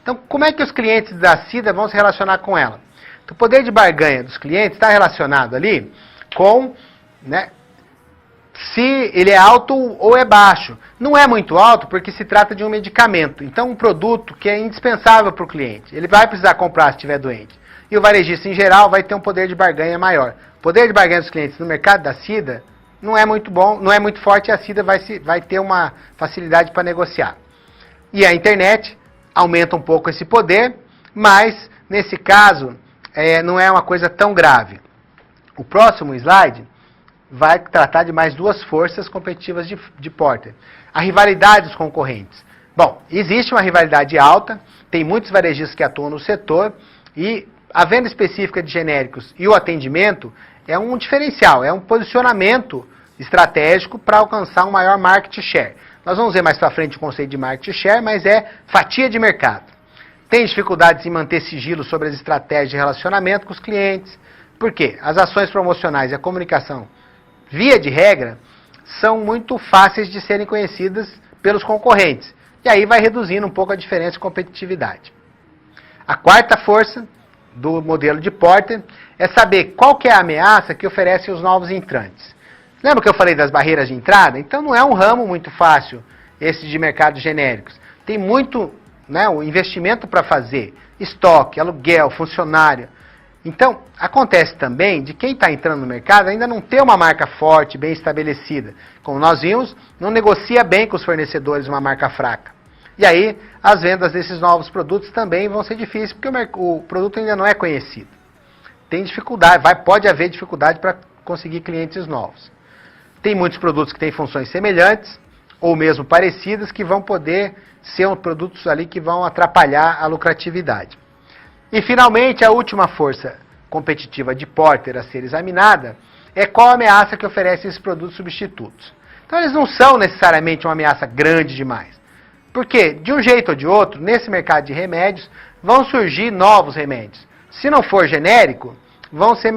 Então, como é que os clientes da CIDA vão se relacionar com ela? Então, o poder de barganha dos clientes está relacionado ali com se ele é alto ou é baixo. Não é muito alto porque se trata de um medicamento. Então, um produto que é indispensável para o cliente. Ele vai precisar comprar se estiver doente. E o varejista, em geral, vai ter um poder de barganha maior. O poder de barganha dos clientes no mercado da SIDA não é muito bom, não é muito forte, e a SIDA vai ter uma facilidade para negociar. E a internet aumenta um pouco esse poder, mas, nesse caso, não é uma coisa tão grave. O próximo slide vai tratar de mais duas forças competitivas de Porter. A rivalidade dos concorrentes. Bom, existe uma rivalidade alta, tem muitos varejistas que atuam no setor, e a venda específica de genéricos e o atendimento é um diferencial, é um posicionamento estratégico para alcançar um maior market share. Nós vamos ver mais para frente o conceito de market share, mas é fatia de mercado. Tem dificuldades em manter sigilo sobre as estratégias de relacionamento com os clientes. Por quê? As ações promocionais e a comunicação, via de regra, são muito fáceis de serem conhecidas pelos concorrentes. E aí vai reduzindo um pouco a diferença de competitividade. A quarta força do modelo de Porter é saber qual que é a ameaça que oferecem os novos entrantes. Lembra que eu falei das barreiras de entrada? Então não é um ramo muito fácil esse de mercados genéricos. Tem muito o investimento para fazer, estoque, aluguel, funcionário. Então, acontece também de quem está entrando no mercado ainda não ter uma marca forte, bem estabelecida. Como nós vimos, não negocia bem com os fornecedores uma marca fraca. E aí, as vendas desses novos produtos também vão ser difíceis, porque o produto ainda não é conhecido. Tem dificuldade, pode haver dificuldade para conseguir clientes novos. Tem muitos produtos que têm funções semelhantes, ou mesmo parecidas, que vão poder ser produtos ali que vão atrapalhar a lucratividade. E, finalmente, a última força competitiva de Porter a ser examinada é qual a ameaça que oferece esses produtos substitutos. Então, eles não são necessariamente uma ameaça grande demais. Porque, de um jeito ou de outro, nesse mercado de remédios, vão surgir novos remédios. Se não for genérico, vão ser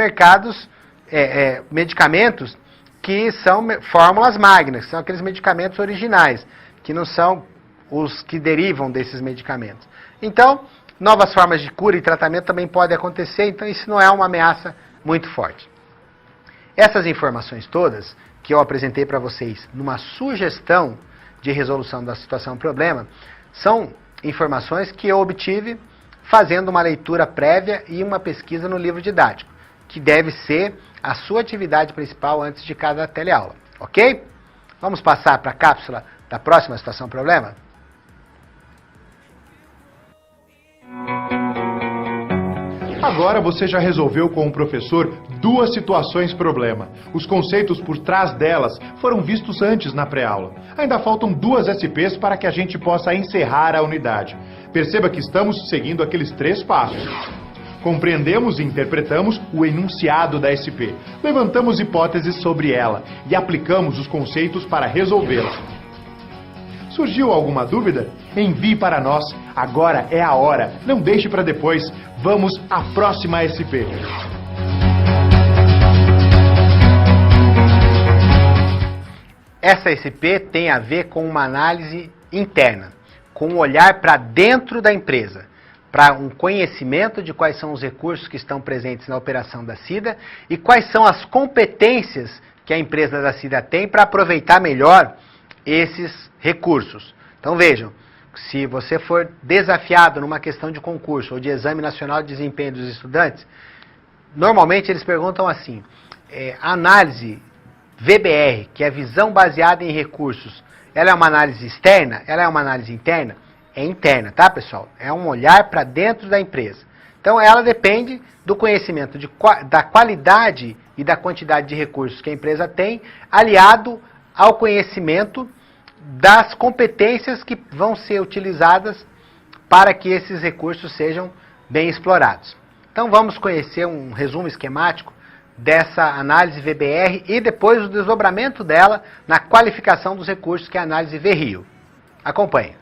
medicamentos que são fórmulas magnas, que são aqueles medicamentos originais, que não são os que derivam desses medicamentos. Então, novas formas de cura e tratamento também podem acontecer, então isso não é uma ameaça muito forte. Essas informações todas que eu apresentei para vocês numa sugestão de resolução da situação problema, são informações que eu obtive fazendo uma leitura prévia e uma pesquisa no livro didático, que deve ser a sua atividade principal antes de cada teleaula, ok? Vamos passar para a cápsula da próxima situação problema? Agora você já resolveu com o professor duas situações problema. Os conceitos por trás delas foram vistos antes na pré-aula. Ainda faltam duas SPs para que a gente possa encerrar a unidade. Perceba que estamos seguindo aqueles 3 passos. Compreendemos e interpretamos o enunciado da SP. Levantamos hipóteses sobre ela e aplicamos os conceitos para resolvê-la. Surgiu alguma dúvida? Envie para nós. Agora é a hora. Não deixe para depois. Vamos à próxima SP. Essa SP tem a ver com uma análise interna, com um olhar para dentro da empresa, para um conhecimento de quais são os recursos que estão presentes na operação da SIDA e quais são as competências que a empresa da SIDA tem para aproveitar melhor esses recursos. Então vejam, se você for desafiado numa questão de concurso ou de Exame Nacional de Desempenho dos Estudantes, normalmente eles perguntam assim, a análise VBR, que é visão baseada em recursos, ela é uma análise externa? Ela é uma análise interna? É interna, tá, pessoal? É um olhar para dentro da empresa. Então, ela depende do conhecimento da qualidade e da quantidade de recursos que a empresa tem, aliado ao conhecimento das competências que vão ser utilizadas para que esses recursos sejam bem explorados. Então, vamos conhecer um resumo esquemático dessa análise VBR e depois o desdobramento dela na qualificação dos recursos, que é a análise VRIO. Acompanhe.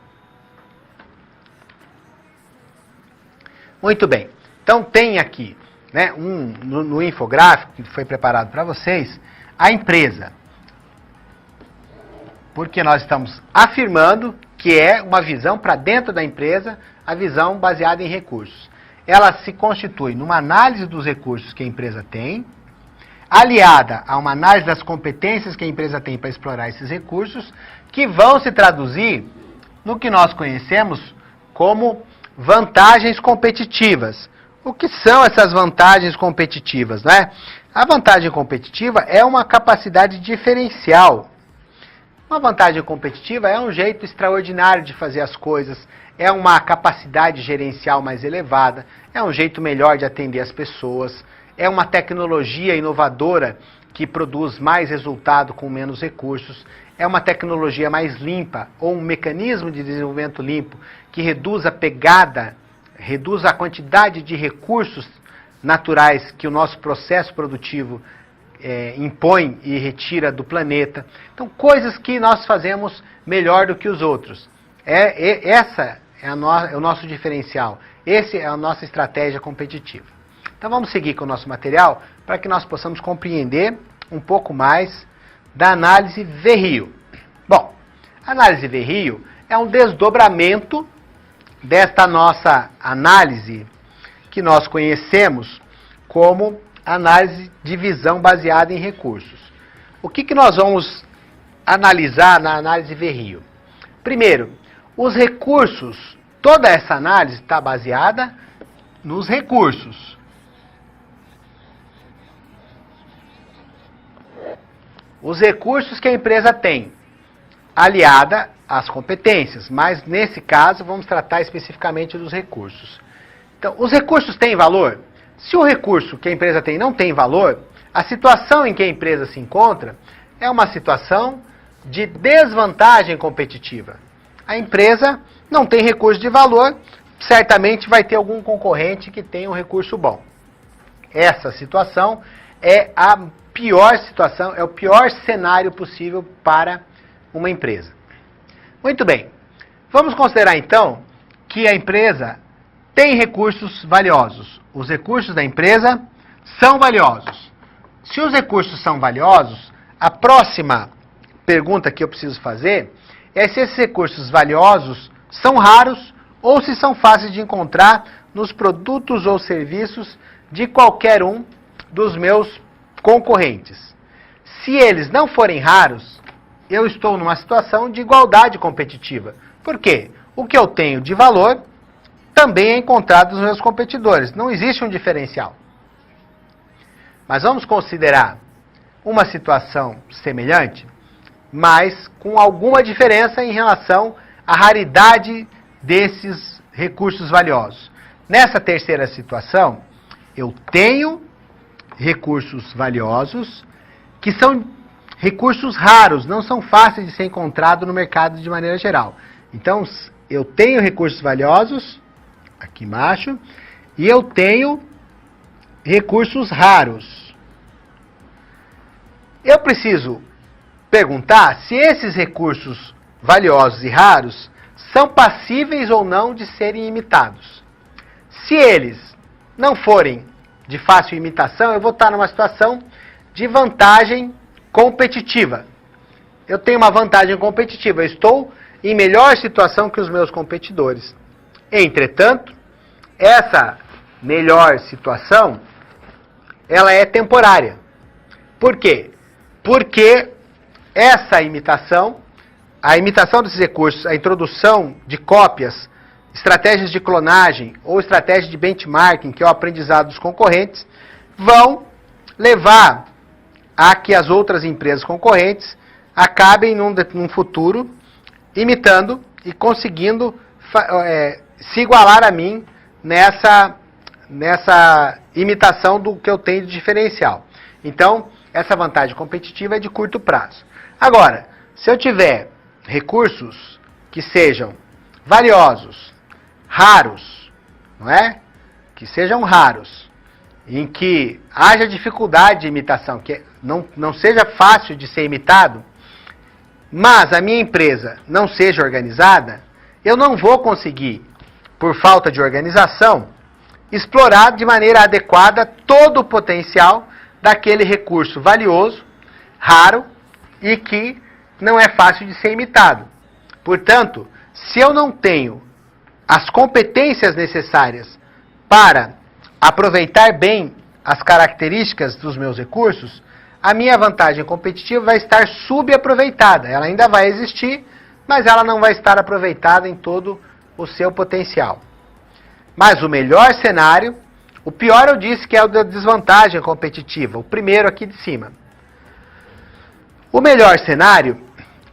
Muito bem. Então, tem aqui, no infográfico que foi preparado para vocês, a empresa. Porque nós estamos afirmando que é uma visão para dentro da empresa, a visão baseada em recursos. Ela se constitui numa análise dos recursos que a empresa tem, aliada a uma análise das competências que a empresa tem para explorar esses recursos, que vão se traduzir no que nós conhecemos como vantagens competitivas. O que são essas vantagens competitivas, né? A vantagem competitiva é uma capacidade diferencial. Uma vantagem competitiva é um jeito extraordinário de fazer as coisas, é uma capacidade gerencial mais elevada, é um jeito melhor de atender as pessoas, é uma tecnologia inovadora que produz mais resultado com menos recursos, é uma tecnologia mais limpa ou um mecanismo de desenvolvimento limpo que reduz a pegada, reduz a quantidade de recursos naturais que o nosso processo produtivo impõe e retira do planeta. Então, coisas que nós fazemos melhor do que os outros. Essa é o nosso diferencial. Essa é a nossa estratégia competitiva. Então, vamos seguir com o nosso material para que nós possamos compreender um pouco mais da análise VRIO. Bom, a análise VRIO é um desdobramento desta nossa análise que nós conhecemos como análise de visão baseada em recursos. O que nós vamos analisar na análise VRIO? Primeiro, os recursos. Toda essa análise está baseada nos recursos. Os recursos que a empresa tem, aliada às competências, mas nesse caso vamos tratar especificamente dos recursos. Então, os recursos têm valor? Se o recurso que a empresa tem não tem valor, a situação em que a empresa se encontra é uma situação de desvantagem competitiva. A empresa não tem recurso de valor, certamente vai ter algum concorrente que tenha um recurso bom. Essa situação é a pior situação, é o pior cenário possível para uma empresa. Muito bem, vamos considerar então que a empresa tem recursos valiosos. Os recursos da empresa são valiosos. Se os recursos são valiosos, a próxima pergunta que eu preciso fazer é se esses recursos valiosos são raros ou se são fáceis de encontrar nos produtos ou serviços de qualquer um dos meus concorrentes. Se eles não forem raros, eu estou numa situação de igualdade competitiva. Por quê? O que eu tenho de valor também é encontrado nos meus competidores. Não existe um diferencial. Mas vamos considerar uma situação semelhante, mas com alguma diferença em relação à raridade desses recursos valiosos. Nessa terceira situação, eu tenho recursos valiosos que são recursos raros, não são fáceis de ser encontrados no mercado de maneira geral. Então, eu tenho recursos valiosos, aqui embaixo, e eu tenho recursos raros. Eu preciso perguntar se esses recursos valiosos e raros são passíveis ou não de serem imitados. Se eles não forem de fácil imitação, eu vou estar numa situação de vantagem competitiva. Eu tenho uma vantagem competitiva, eu estou em melhor situação que os meus competidores. Entretanto, essa melhor situação, ela é temporária. Por quê? Porque essa imitação, a imitação desses recursos, a introdução de cópias, estratégias de clonagem ou estratégia de benchmarking, que é o aprendizado dos concorrentes, vão levar a que as outras empresas concorrentes acabem num futuro imitando e conseguindo se igualar a mim nessa imitação do que eu tenho de diferencial. Então, essa vantagem competitiva é de curto prazo. Agora, se eu tiver recursos que sejam valiosos, raros, não é? Que sejam raros, em que haja dificuldade de imitação, que não seja fácil de ser imitado, mas a minha empresa não seja organizada, eu não vou conseguir, por falta de organização, explorar de maneira adequada todo o potencial daquele recurso valioso, raro e que não é fácil de ser imitado. Portanto, se eu não tenho as competências necessárias para aproveitar bem as características dos meus recursos, a minha vantagem competitiva vai estar subaproveitada. Ela ainda vai existir, mas ela não vai estar aproveitada em todo o seu potencial. Mas o melhor cenário, o pior eu disse que é o da desvantagem competitiva, o primeiro aqui de cima. O melhor cenário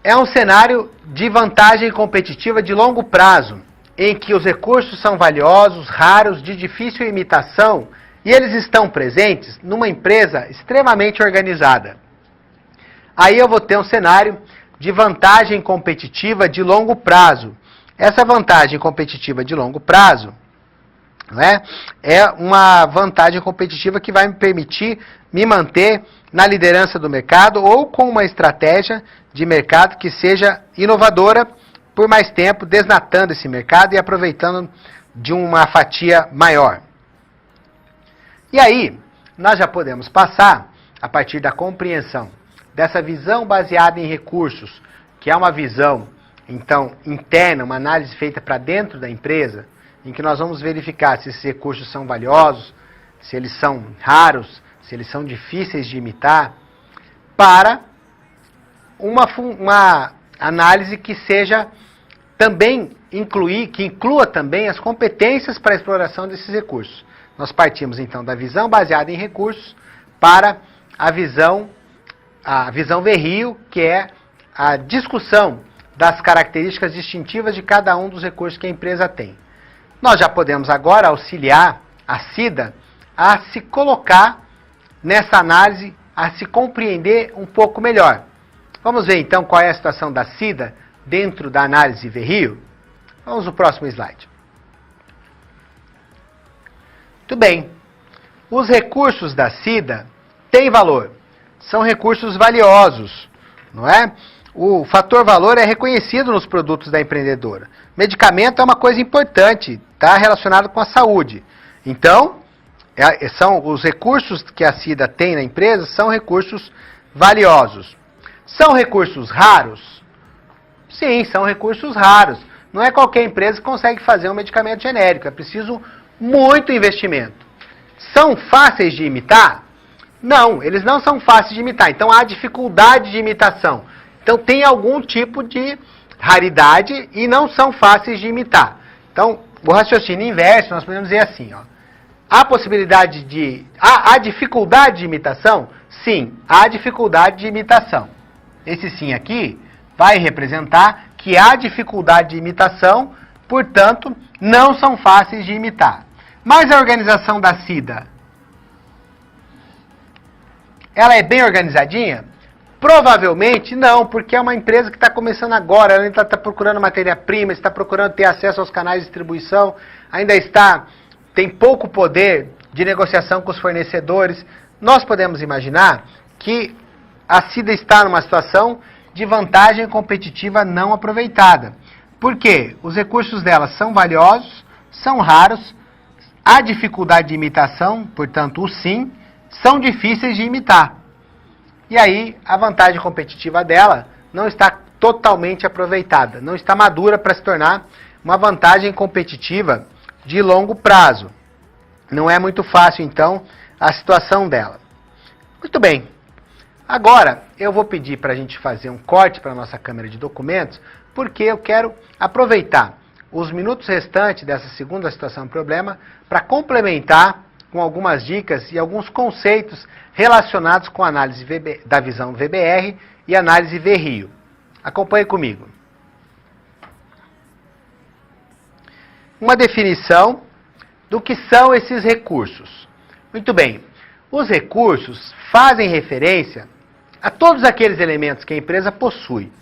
é um cenário de vantagem competitiva de longo prazo, em que os recursos são valiosos, raros, de difícil imitação, e eles estão presentes numa empresa extremamente organizada. Aí eu vou ter um cenário de vantagem competitiva de longo prazo. Essa vantagem competitiva de longo prazo, não é uma vantagem competitiva que vai me permitir me manter na liderança do mercado ou com uma estratégia de mercado que seja inovadora por mais tempo, desnatando esse mercado e aproveitando de uma fatia maior. E aí, nós já podemos passar, a partir da compreensão dessa visão baseada em recursos, que é uma visão, então, interna, uma análise feita para dentro da empresa, em que nós vamos verificar se esses recursos são valiosos, se eles são raros, se eles são difíceis de imitar, para uma análise que seja também que inclua também as competências para a exploração desses recursos. Nós partimos então da visão baseada em recursos para a visão Verrio, que é a discussão das características distintivas de cada um dos recursos que a empresa tem. Nós já podemos agora auxiliar a CIDA a se colocar nessa análise, a se compreender um pouco melhor. Vamos ver então qual é a situação da CIDA dentro da análise Verrio? Vamos no próximo slide. Muito bem. Os recursos da CIDA têm valor. São recursos valiosos, não é? O fator valor é reconhecido nos produtos da empreendedora. Medicamento é uma coisa importante, está relacionado com a saúde. Então, são os recursos que a CIDA tem na empresa são recursos valiosos. São recursos raros? Sim, são recursos raros. Não é qualquer empresa que consegue fazer um medicamento genérico, é preciso muito investimento. São fáceis de imitar? Não, eles não são fáceis de imitar. Então há dificuldade de imitação. Então tem algum tipo de raridade e não são fáceis de imitar. Então, o raciocínio inverso, nós podemos dizer assim, ó. Há dificuldade de imitação? Sim, há dificuldade de imitação. Esse sim aqui vai representar que há dificuldade de imitação, portanto, não são fáceis de imitar. Mas a organização da CIDA, ela é bem organizadinha? Provavelmente não, porque é uma empresa que está começando agora, ela ainda está procurando matéria-prima, está procurando ter acesso aos canais de distribuição, ainda tem pouco poder de negociação com os fornecedores. Nós podemos imaginar que a CIDA está numa situação de vantagem competitiva não aproveitada. Por quê? Os recursos dela são valiosos, são raros, há dificuldade de imitação, portanto, o sim, são difíceis de imitar. E aí, a vantagem competitiva dela não está totalmente aproveitada, não está madura para se tornar uma vantagem competitiva de longo prazo. Não é muito fácil, então, a situação dela. Muito bem. Agora, eu vou pedir para a gente fazer um corte para a nossa câmera de documentos, porque eu quero aproveitar os minutos restantes dessa segunda situação e problema para complementar com algumas dicas e alguns conceitos relacionados com a análise da visão VBR e análise Verrio. Acompanhe comigo. Uma definição do que são esses recursos. Muito bem, os recursos fazem referência a todos aqueles elementos que a empresa possui.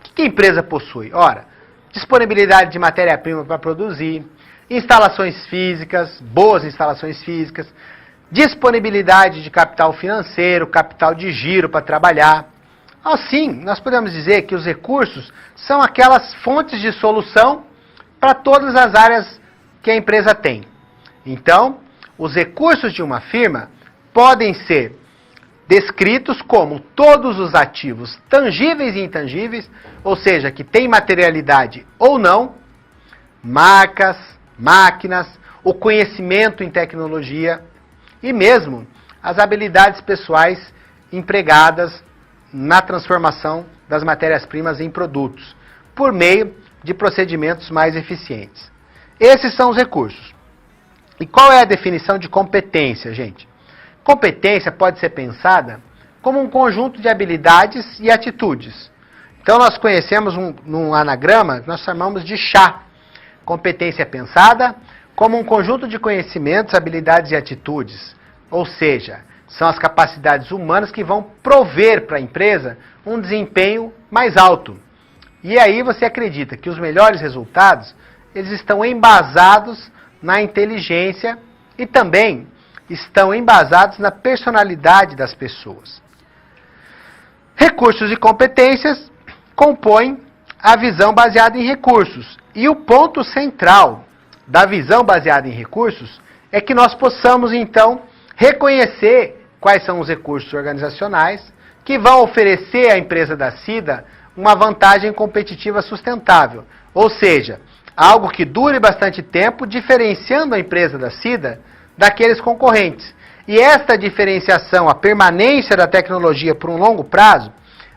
O que a empresa possui? Ora, disponibilidade de matéria-prima para produzir, instalações físicas, boas instalações físicas, disponibilidade de capital financeiro, capital de giro para trabalhar. Assim, nós podemos dizer que os recursos são aquelas fontes de solução para todas as áreas que a empresa tem. Então, os recursos de uma firma podem ser descritos como todos os ativos tangíveis e intangíveis, ou seja, que têm materialidade ou não, marcas, máquinas, o conhecimento em tecnologia e mesmo as habilidades pessoais empregadas na transformação das matérias-primas em produtos, por meio de procedimentos mais eficientes. Esses são os recursos. E qual é a definição de competência, gente? Competência pode ser pensada como um conjunto de habilidades e atitudes. Então nós conhecemos num anagrama, nós chamamos de chá. Competência pensada como um conjunto de conhecimentos, habilidades e atitudes. Ou seja, são as capacidades humanas que vão prover para a empresa um desempenho mais alto. E aí você acredita que os melhores resultados, eles estão embasados na inteligência e também estão embasados na personalidade das pessoas. Recursos e competências compõem a visão baseada em recursos. E o ponto central da visão baseada em recursos é que nós possamos, então, reconhecer quais são os recursos organizacionais que vão oferecer à empresa da SIDA uma vantagem competitiva sustentável. Ou seja, algo que dure bastante tempo, diferenciando a empresa da SIDA daqueles concorrentes. E esta diferenciação, a permanência da tecnologia por um longo prazo,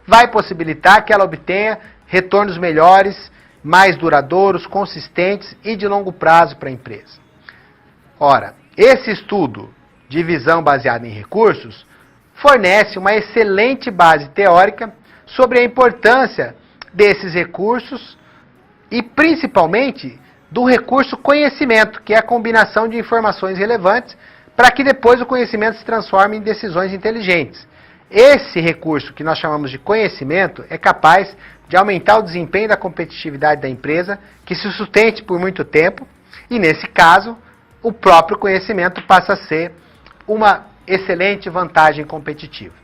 vai possibilitar que ela obtenha retornos melhores, mais duradouros, consistentes e de longo prazo para a empresa. Ora, esse estudo de visão baseada em recursos fornece uma excelente base teórica sobre a importância desses recursos e principalmente do recurso conhecimento, que é a combinação de informações relevantes para que depois o conhecimento se transforme em decisões inteligentes. Esse recurso que nós chamamos de conhecimento é capaz de aumentar o desempenho da competitividade da empresa, que se sustente por muito tempo, e nesse caso, o próprio conhecimento passa a ser uma excelente vantagem competitiva.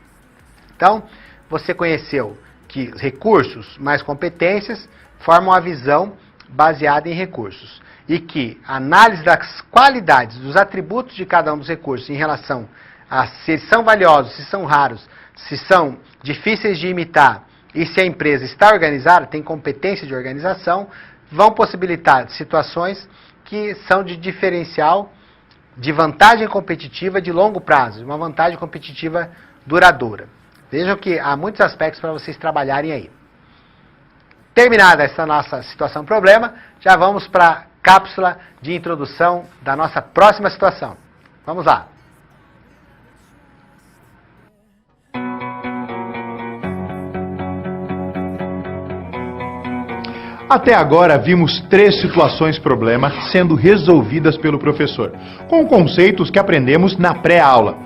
Então, você conheceu que recursos mais competências formam a visão baseada em recursos e que a análise das qualidades, dos atributos de cada um dos recursos em relação a se são valiosos, se são raros, se são difíceis de imitar e se a empresa está organizada, tem competência de organização, vão possibilitar situações que são de diferencial, de vantagem competitiva de longo prazo, uma vantagem competitiva duradoura. Vejam que há muitos aspectos para vocês trabalharem aí. Terminada essa nossa situação problema, já vamos para a cápsula de introdução da nossa próxima situação. Vamos lá. Até agora vimos 3 situações problema sendo resolvidas pelo professor, com conceitos que aprendemos na pré-aula.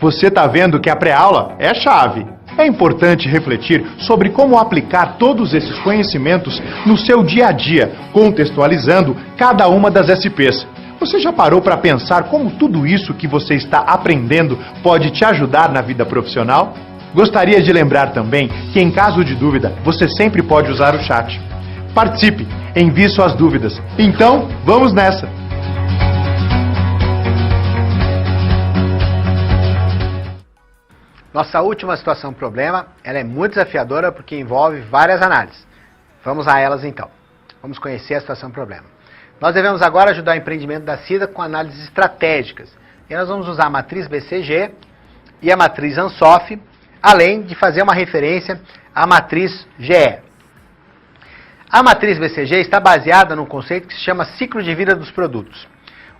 Você está vendo que a pré-aula é a chave. É importante refletir sobre como aplicar todos esses conhecimentos no seu dia a dia, contextualizando cada uma das SPs. Você já parou para pensar como tudo isso que você está aprendendo pode te ajudar na vida profissional? Gostaria de lembrar também que, em caso de dúvida, você sempre pode usar o chat. Participe, envie suas dúvidas. Então, vamos nessa! Nossa última situação problema, ela é muito desafiadora porque envolve várias análises. Vamos a elas então. Vamos conhecer a situação problema. Nós devemos agora ajudar o empreendimento da SIDA com análises estratégicas. E nós vamos usar a matriz BCG e a matriz ANSOF, além de fazer uma referência à matriz GE. A matriz BCG está baseada num conceito que se chama ciclo de vida dos produtos.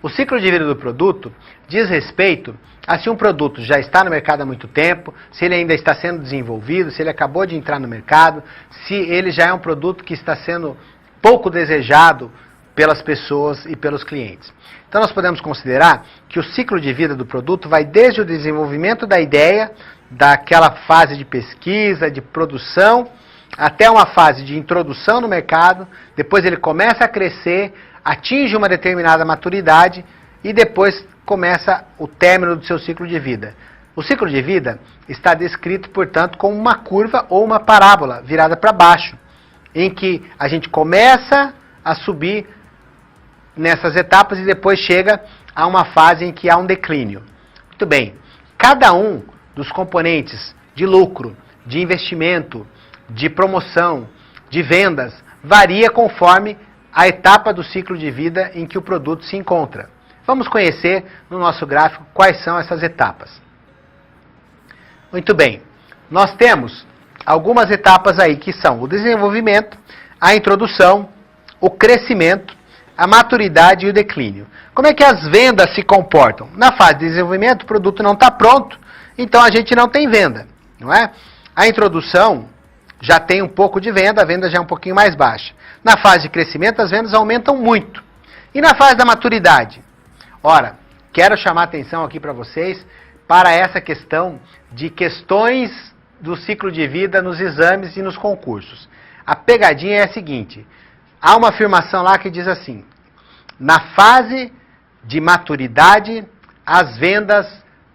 O ciclo de vida do produto diz respeito a se um produto já está no mercado há muito tempo, se ele ainda está sendo desenvolvido, se ele acabou de entrar no mercado, se ele já é um produto que está sendo pouco desejado pelas pessoas e pelos clientes. Então nós podemos considerar que o ciclo de vida do produto vai desde o desenvolvimento da ideia, daquela fase de pesquisa, de produção, até uma fase de introdução no mercado, depois ele começa a crescer, atinge uma determinada maturidade e depois começa o término do seu ciclo de vida. O ciclo de vida está descrito, portanto, como uma curva ou uma parábola virada para baixo, em que a gente começa a subir nessas etapas e depois chega a uma fase em que há um declínio. Muito bem, cada um dos componentes de lucro, de investimento, de promoção, de vendas, varia conforme a etapa do ciclo de vida em que o produto se encontra. Vamos conhecer no nosso gráfico quais são essas etapas. Muito bem, nós temos algumas etapas aí que são o desenvolvimento, a introdução, o crescimento, a maturidade e o declínio. Como é que as vendas se comportam? Na fase de desenvolvimento, o produto não está pronto, então a gente não tem venda, não é? A introdução já tem um pouco de venda, a venda já é um pouquinho mais baixa. Na fase de crescimento, as vendas aumentam muito. E na fase da maturidade? Ora, quero chamar a atenção aqui para vocês para essa questão de questões do ciclo de vida nos exames e nos concursos. A pegadinha é a seguinte, há uma afirmação lá que diz assim, na fase de maturidade, as vendas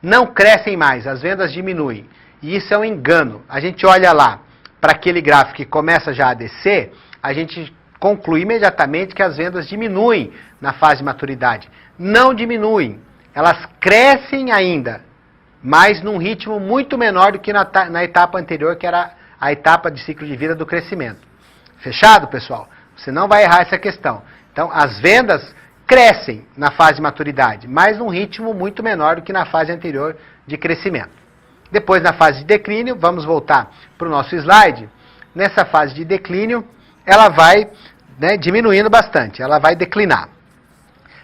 não crescem mais, as vendas diminuem. E isso é um engano. A gente olha lá para aquele gráfico que começa já a descer, a gente conclui imediatamente que as vendas diminuem na fase de maturidade. Não diminuem, elas crescem ainda, mas num ritmo muito menor do que na etapa anterior, que era a etapa de ciclo de vida do crescimento. Fechado, pessoal? Você não vai errar essa questão. Então, as vendas crescem na fase de maturidade, mas num ritmo muito menor do que na fase anterior de crescimento. Depois, na fase de declínio, vamos voltar para o nosso slide. Nessa fase de declínio, ela vai diminuindo bastante, ela vai declinar.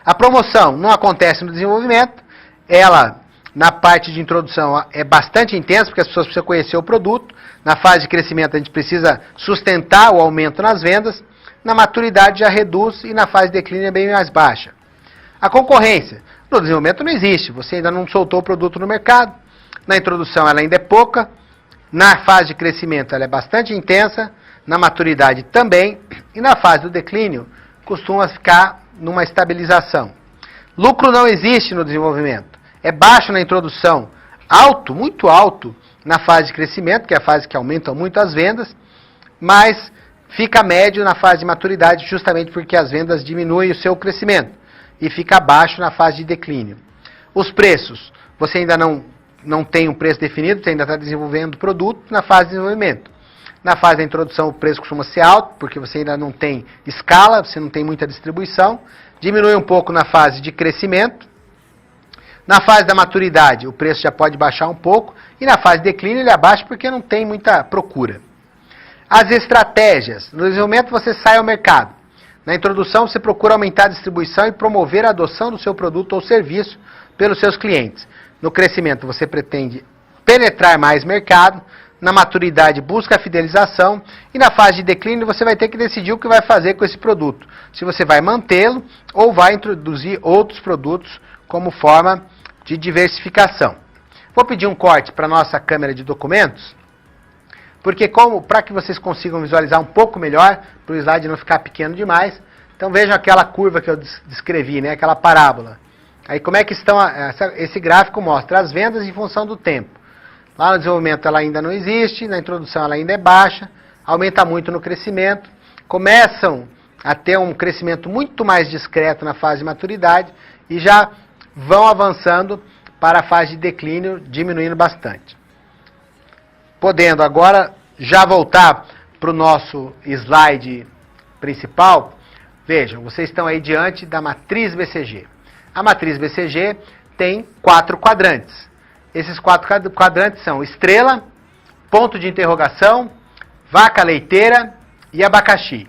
A promoção não acontece no desenvolvimento, ela, na parte de introdução, é bastante intensa, porque as pessoas precisam conhecer o produto. Na fase de crescimento, a gente precisa sustentar o aumento nas vendas. Na maturidade, já reduz, e na fase de declínio é bem mais baixa. A concorrência, no desenvolvimento não existe, você ainda não soltou o produto no mercado. Na introdução ela ainda é pouca, na fase de crescimento ela é bastante intensa, na maturidade também, e na fase do declínio costuma ficar numa estabilização. Lucro não existe no desenvolvimento, é baixo na introdução, alto, muito alto na fase de crescimento, que é a fase que aumenta muito as vendas, mas fica médio na fase de maturidade justamente porque as vendas diminuem o seu crescimento, e fica baixo na fase de declínio. Os preços, você ainda não tem um preço definido, você ainda está desenvolvendo o produto na fase de desenvolvimento. Na fase da introdução o preço costuma ser alto, porque você ainda não tem escala, você não tem muita distribuição. Diminui um pouco na fase de crescimento. Na fase da maturidade o preço já pode baixar um pouco. E na fase de declínio ele abaixa porque não tem muita procura. As estratégias. No desenvolvimento você sai ao mercado. Na introdução você procura aumentar a distribuição e promover a adoção do seu produto ou serviço pelos seus clientes. No crescimento você pretende penetrar mais mercado, na maturidade busca a fidelização e na fase de declínio você vai ter que decidir o que vai fazer com esse produto. Se você vai mantê-lo ou vai introduzir outros produtos como forma de diversificação. Vou pedir um corte para a nossa câmera de documentos, porque para que vocês consigam visualizar um pouco melhor, para o slide não ficar pequeno demais, então vejam aquela curva que eu descrevi, né, aquela parábola. Aí como é que estão, esse gráfico mostra as vendas em função do tempo. Lá no desenvolvimento ela ainda não existe, na introdução ela ainda é baixa, aumenta muito no crescimento, começam a ter um crescimento muito mais discreto na fase de maturidade e já vão avançando para a fase de declínio, diminuindo bastante. Podendo agora já voltar para o nosso slide principal, vejam, vocês estão aí diante da matriz BCG. A matriz BCG tem 4 quadrantes. Esses 4 quadrantes são estrela, ponto de interrogação, vaca leiteira e abacaxi.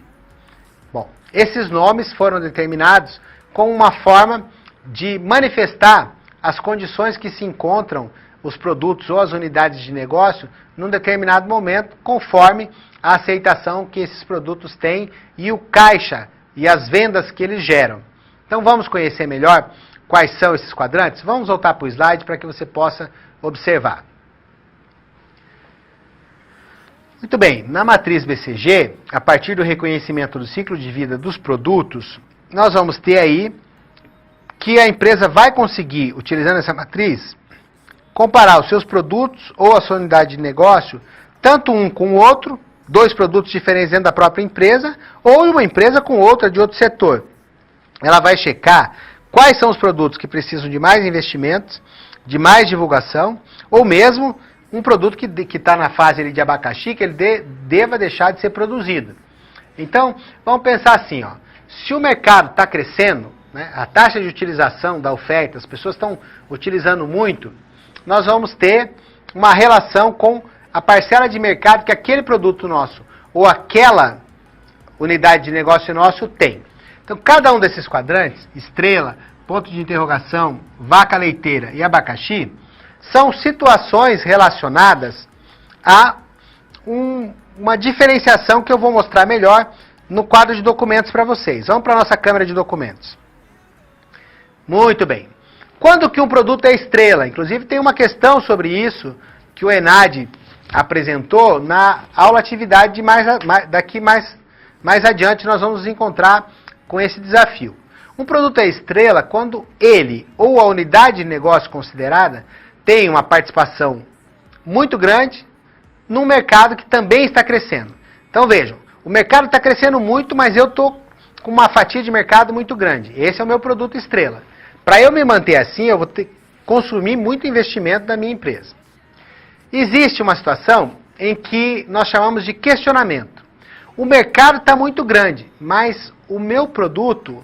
Bom, esses nomes foram determinados como uma forma de manifestar as condições que se encontram os produtos ou as unidades de negócio num determinado momento, conforme a aceitação que esses produtos têm e o caixa e as vendas que eles geram. Então vamos conhecer melhor quais são esses quadrantes? Vamos voltar para o slide para que você possa observar. Muito bem, na matriz BCG, a partir do reconhecimento do ciclo de vida dos produtos, nós vamos ter aí que a empresa vai conseguir, utilizando essa matriz, comparar os seus produtos ou a sua unidade de negócio, tanto um com o outro, 2 produtos diferentes dentro da própria empresa, ou uma empresa com outra de outro setor. Ela vai checar quais são os produtos que precisam de mais investimentos, de mais divulgação, ou mesmo um produto que está na fase ali de abacaxi, que ele deva deixar de ser produzido. Então, vamos pensar assim, ó, se o mercado está crescendo, né, a taxa de utilização da oferta, as pessoas estão utilizando muito, nós vamos ter uma relação com a parcela de mercado que aquele produto nosso ou aquela unidade de negócio nosso tem. Então, cada um desses quadrantes, estrela, ponto de interrogação, vaca leiteira e abacaxi, são situações relacionadas a uma diferenciação que eu vou mostrar melhor no quadro de documentos para vocês. Vamos para a nossa câmera de documentos. Muito bem. Quando que um produto é estrela? Inclusive tem uma questão sobre isso que o Enad apresentou na aula atividade daqui mais adiante nós vamos nos encontrar com esse desafio. Um produto é estrela quando ele ou a unidade de negócio considerada tem uma participação muito grande num mercado que também está crescendo. Então vejam, o mercado está crescendo muito, mas eu estou com uma fatia de mercado muito grande. Esse é o meu produto estrela. Para eu me manter assim, eu vou ter que consumir muito investimento da minha empresa. Existe uma situação em que nós chamamos de questionamento. O mercado está muito grande, mas o meu produto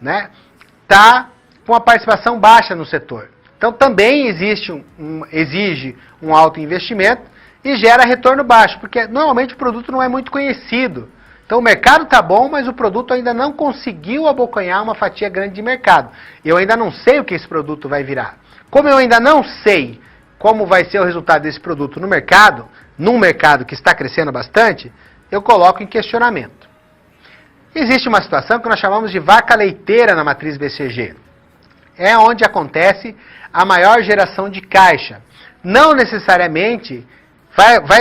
está com a participação baixa no setor. Então também exige um alto investimento e gera retorno baixo, porque normalmente o produto não é muito conhecido. Então o mercado está bom, mas o produto ainda não conseguiu abocanhar uma fatia grande de mercado. Eu ainda não sei o que esse produto vai virar. Como eu ainda não sei como vai ser o resultado desse produto no mercado, num mercado que está crescendo bastante, eu coloco em questionamento. Existe uma situação que nós chamamos de vaca leiteira na matriz BCG. É onde acontece a maior geração de caixa. Não necessariamente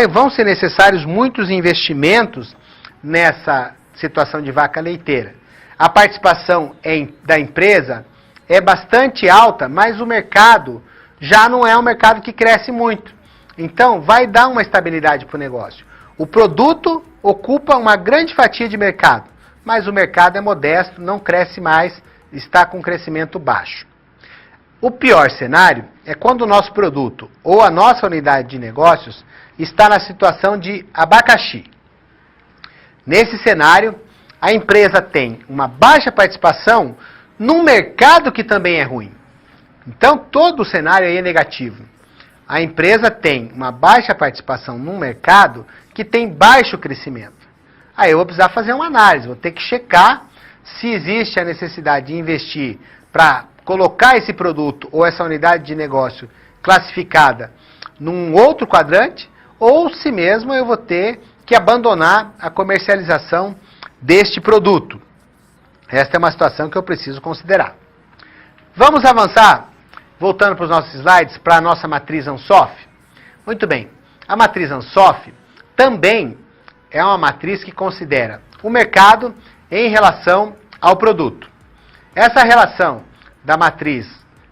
vão ser necessários muitos investimentos nessa situação de vaca leiteira. A participação da empresa é bastante alta, mas o mercado já não é um mercado que cresce muito. Então, vai dar uma estabilidade para o negócio. O produto ocupa uma grande fatia de mercado, mas o mercado é modesto, não cresce mais, está com crescimento baixo. O pior cenário é quando o nosso produto ou a nossa unidade de negócios está na situação de abacaxi. Nesse cenário, a empresa tem uma baixa participação num mercado que também é ruim. Então, todo o cenário aí é negativo. A empresa tem uma baixa participação num mercado que tem baixo crescimento. Aí eu vou precisar fazer uma análise, vou ter que checar se existe a necessidade de investir para colocar esse produto ou essa unidade de negócio classificada num outro quadrante, ou se mesmo eu vou ter que abandonar a comercialização deste produto. Esta é uma situação que eu preciso considerar. Vamos avançar, voltando para os nossos slides, para a nossa matriz ANSOF. Muito bem, a matriz ANSOF também é uma matriz que considera o mercado em relação ao produto. Essa relação da matriz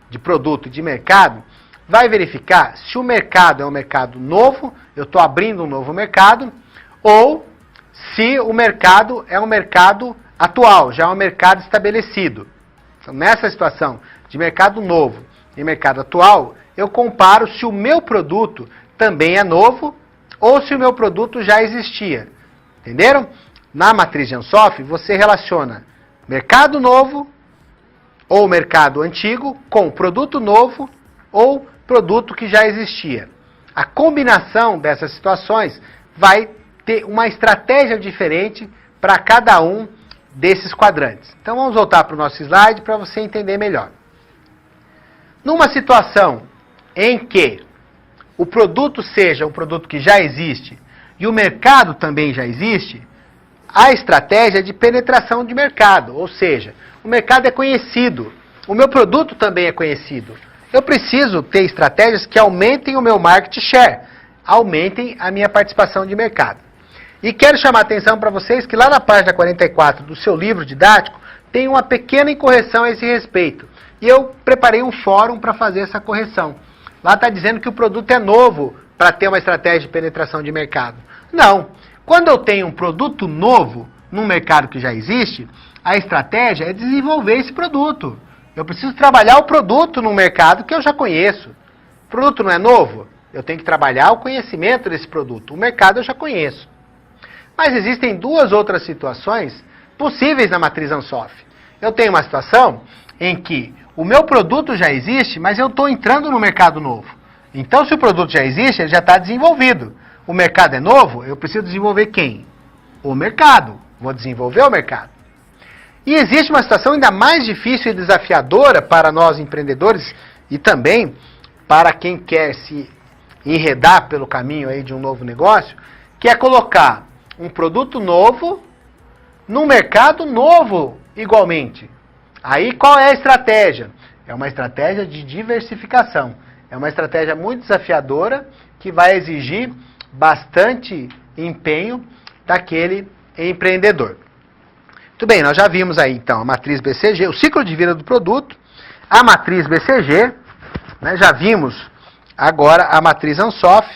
de produto e de mercado vai verificar se o mercado é um mercado novo, eu estou abrindo um novo mercado, ou se o mercado é um mercado atual, já é um mercado estabelecido. Então, nessa situação de mercado novo e mercado atual, eu comparo se o meu produto também é novo ou se o meu produto já existia. Entenderam? Na matriz de ANSOF, você relaciona mercado novo ou mercado antigo com produto novo ou produto que já existia. A combinação dessas situações vai ter uma estratégia diferente para cada um desses quadrantes. Então vamos voltar para o nosso slide para você entender melhor. Numa situação em que o produto seja um produto que já existe e o mercado também já existe, a estratégia é de penetração de mercado, ou seja, o mercado é conhecido, o meu produto também é conhecido. Eu preciso ter estratégias que aumentem o meu market share, aumentem a minha participação de mercado. E quero chamar a atenção para vocês que lá na página 44 do seu livro didático tem uma pequena incorreção a esse respeito. E eu preparei um fórum para fazer essa correção. Lá está dizendo que o produto é novo para ter uma estratégia de penetração de mercado. Não. Quando eu tenho um produto novo num mercado que já existe, a estratégia é desenvolver esse produto. Eu preciso trabalhar o produto num mercado que eu já conheço. O produto não é novo? Eu tenho que trabalhar o conhecimento desse produto. O mercado eu já conheço. Mas existem duas outras situações possíveis na matriz ANSOF. eu tenho uma situação em que o meu produto já existe, mas eu estou entrando no mercado novo. Então, se o produto já existe, ele já está desenvolvido. O mercado é novo, eu preciso desenvolver quem? O mercado. Vou desenvolver o mercado. E existe uma situação ainda mais difícil e desafiadora para nós empreendedores e também para quem quer se enredar pelo caminho aí de um novo negócio, que é colocar um produto novo num mercado novo igualmente. Aí qual é a estratégia? É uma estratégia de diversificação. É uma estratégia muito desafiadora que vai exigir bastante empenho daquele empreendedor. Muito bem, nós já vimos aí então a matriz BCG, o ciclo de vida do produto, a matriz BCG, né, já vimos agora a matriz Ansoff.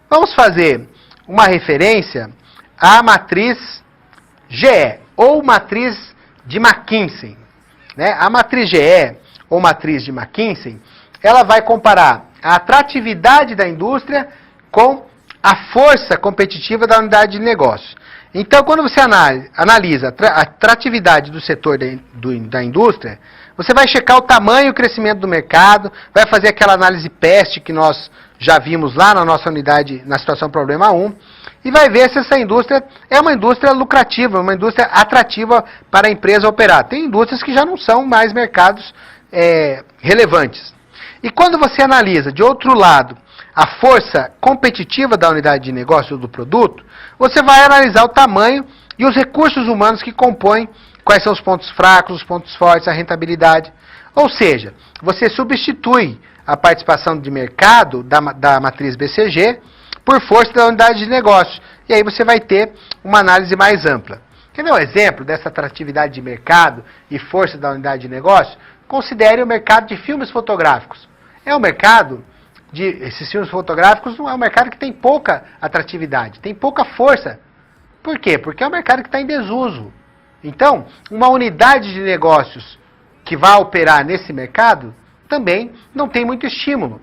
Vamos fazer uma referência à matriz GE, ou matriz de McKinsey. Né? A matriz GE, ou matriz de McKinsey, ela vai comparar a atratividade da indústria com a força competitiva da unidade de negócio. Então, quando você analisa a atratividade do setor da indústria, você vai checar o tamanho e o crescimento do mercado, vai fazer aquela análise PEST que nós já vimos lá na nossa unidade, na situação problema 1, e vai ver se essa indústria é uma indústria lucrativa, uma indústria atrativa para a empresa operar. Tem indústrias que já não são mais mercados relevantes. E quando você analisa, de outro lado, a força competitiva da unidade de negócio do produto, você vai analisar o tamanho e os recursos humanos que compõem, quais são os pontos fracos, os pontos fortes, a rentabilidade. Ou seja, você substitui a participação de mercado da matriz BCG por força da unidade de negócio. E aí você vai ter uma análise mais ampla. Quer ver um exemplo dessa atratividade de mercado e força da unidade de negócio? Considere o mercado de filmes fotográficos. É um mercado esses filmes fotográficos não é um mercado que tem pouca atratividade, tem pouca força. Por quê? Porque é um mercado que está em desuso. Então, uma unidade de negócios que vai operar nesse mercado também não tem muito estímulo.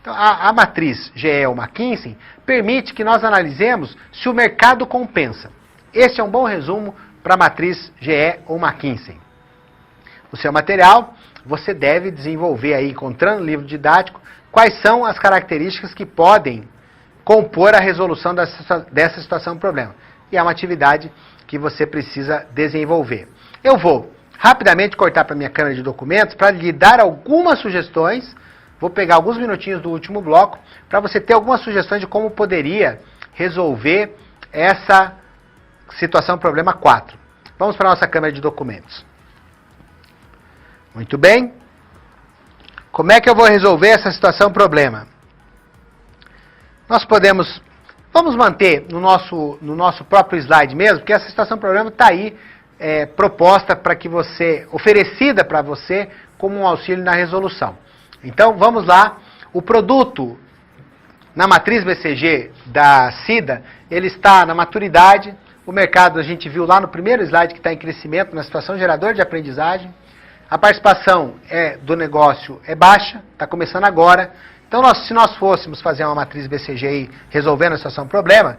Então, a matriz GE ou McKinsey permite que nós analisemos se o mercado compensa. Esse é um bom resumo para a matriz GE ou McKinsey. O seu material, você deve desenvolver aí, encontrando o livro didático, quais são as características que podem compor a resolução dessa situação problema. E é uma atividade que você precisa desenvolver. Eu vou rapidamente cortar para a minha câmera de documentos para lhe dar algumas sugestões. Vou pegar alguns minutinhos do último bloco para você ter algumas sugestões de como poderia resolver essa situação problema 4. Vamos para a nossa câmera de documentos. Muito bem. Como é que eu vou resolver essa situação problema? Nós vamos manter no nosso próprio slide mesmo, porque essa situação problema está aí proposta para que oferecida para você como um auxílio na resolução. Então, vamos lá. O produto na matriz BCG da CIDA, ele está na maturidade. O mercado, a gente viu lá no primeiro slide que está em crescimento, na situação geradora de aprendizagem. A participação do negócio é baixa, está começando agora. Então, se nós fôssemos fazer uma matriz BCG aí, resolvendo a situação problema,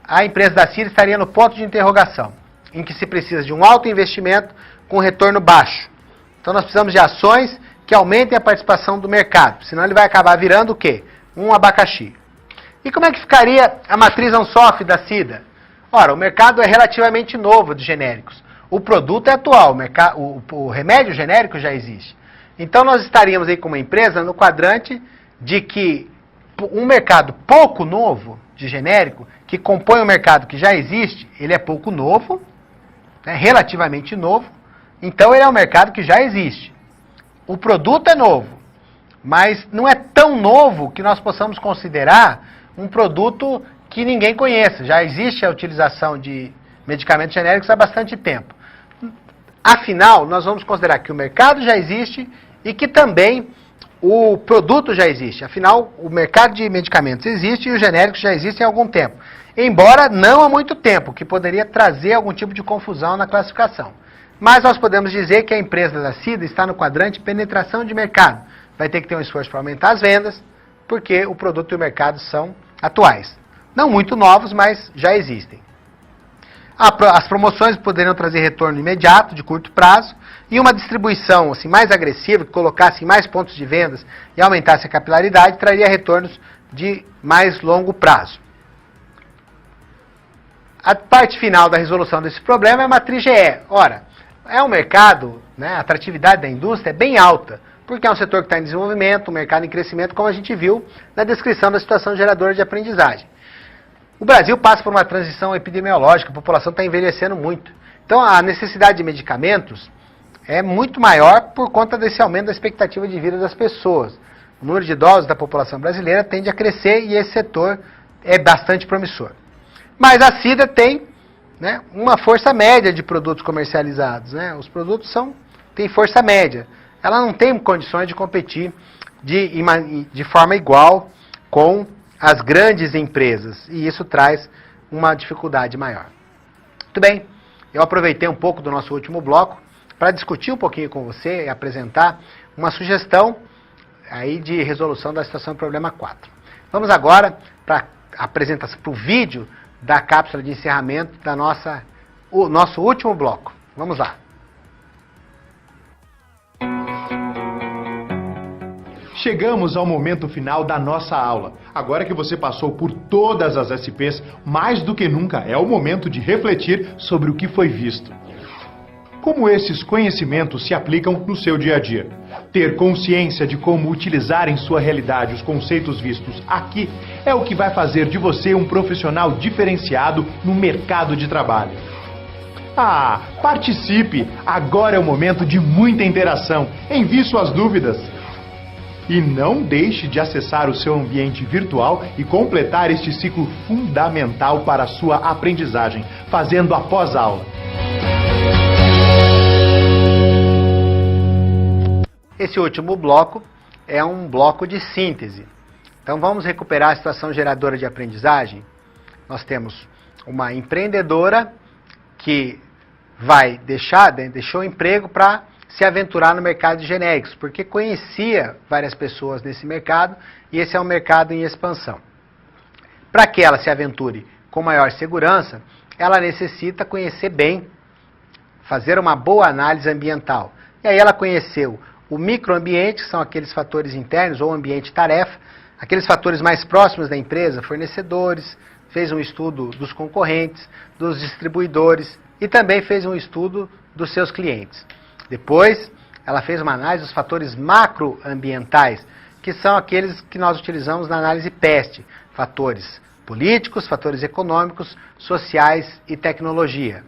a empresa da CIDA estaria no ponto de interrogação, em que se precisa de um alto investimento com retorno baixo. Então, nós precisamos de ações que aumentem a participação do mercado, senão ele vai acabar virando o quê? Um abacaxi. E como é que ficaria a matriz Ansoff da CIDA? Ora, o mercado é relativamente novo de genéricos. O produto é atual, o remédio genérico já existe. Então nós estaríamos aí com uma empresa no quadrante de que um mercado pouco novo de genérico, que compõe um mercado que já existe, ele é pouco novo, né, relativamente novo, então ele é um mercado que já existe. O produto é novo, mas não é tão novo que nós possamos considerar um produto que ninguém conheça. Já existe a utilização de medicamentos genéricos há bastante tempo. Afinal, nós vamos considerar que o mercado já existe e que também o produto já existe. Afinal, o mercado de medicamentos existe e os genéricos já existem há algum tempo. Embora não há muito tempo, que poderia trazer algum tipo de confusão na classificação. Mas nós podemos dizer que a empresa da CIDA está no quadrante penetração de mercado. Vai ter que ter um esforço para aumentar as vendas, porque o produto e o mercado são atuais. Não muito novos, mas já existem. As promoções poderiam trazer retorno imediato, de curto prazo, e uma distribuição assim, mais agressiva, que colocasse em mais pontos de vendas e aumentasse a capilaridade, traria retornos de mais longo prazo. A parte final da resolução desse problema é a matriz GE. Ora, é um mercado, né, a atratividade da indústria é bem alta, porque é um setor que está em desenvolvimento, um mercado em crescimento, como a gente viu na descrição da situação geradora de aprendizagem. O Brasil passa por uma transição epidemiológica, a população está envelhecendo muito. Então, a necessidade de medicamentos é muito maior por conta desse aumento da expectativa de vida das pessoas. O número de idosos da população brasileira tende a crescer e esse setor é bastante promissor. Mas a CIDA tem, né, uma força média de produtos comercializados. Né? Os produtos têm força média. Ela não tem condições de competir de forma igual com as grandes empresas. E isso traz uma dificuldade maior. Muito bem, eu aproveitei um pouco do nosso último bloco para discutir um pouquinho com você e apresentar uma sugestão aí de resolução da situação do problema 4. Vamos agora para a apresentação, para o vídeo da cápsula de encerramento da nosso último bloco. Vamos lá. Chegamos ao momento final da nossa aula. Agora que você passou por todas as SPs, mais do que nunca é o momento de refletir sobre o que foi visto. Como esses conhecimentos se aplicam no seu dia a dia? Ter consciência de como utilizar em sua realidade os conceitos vistos aqui é o que vai fazer de você um profissional diferenciado no mercado de trabalho. Participe! Agora é o momento de muita interação. Envie suas dúvidas. E não deixe de acessar o seu ambiente virtual e completar este ciclo fundamental para a sua aprendizagem, fazendo a pós-aula. Esse último bloco é um bloco de síntese. Então vamos recuperar a situação geradora de aprendizagem. Nós temos uma empreendedora que deixou o emprego para se aventurar no mercado de genéricos, porque conhecia várias pessoas nesse mercado e esse é um mercado em expansão. Para que ela se aventure com maior segurança, ela necessita conhecer bem, fazer uma boa análise ambiental. E aí ela conheceu o microambiente, que são aqueles fatores internos ou ambiente-tarefa, aqueles fatores mais próximos da empresa, fornecedores, fez um estudo dos concorrentes, dos distribuidores e também fez um estudo dos seus clientes. Depois, ela fez uma análise dos fatores macroambientais, que são aqueles que nós utilizamos na análise PEST, fatores políticos, fatores econômicos, sociais e tecnologia.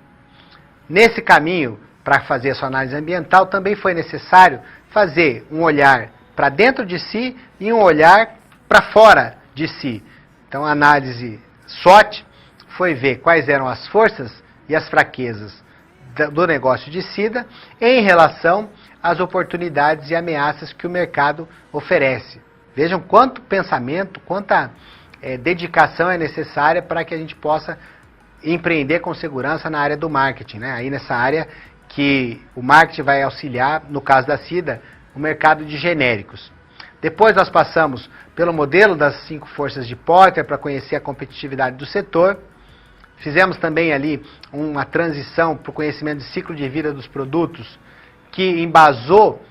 Nesse caminho, para fazer a sua análise ambiental, também foi necessário fazer um olhar para dentro de si e um olhar para fora de si. Então, a análise SWOT foi ver quais eram as forças e as fraquezas do negócio de SIDA em relação às oportunidades e ameaças que o mercado oferece. Vejam quanto pensamento, quanta dedicação é necessária para que a gente possa empreender com segurança na área do marketing, né? Aí nessa área que o marketing vai auxiliar, no caso da SIDA, o mercado de genéricos. Depois nós passamos pelo modelo das 5 forças de Porter para conhecer a competitividade do setor. Fizemos também ali uma transição para o conhecimento de ciclo de vida dos produtos, que embasou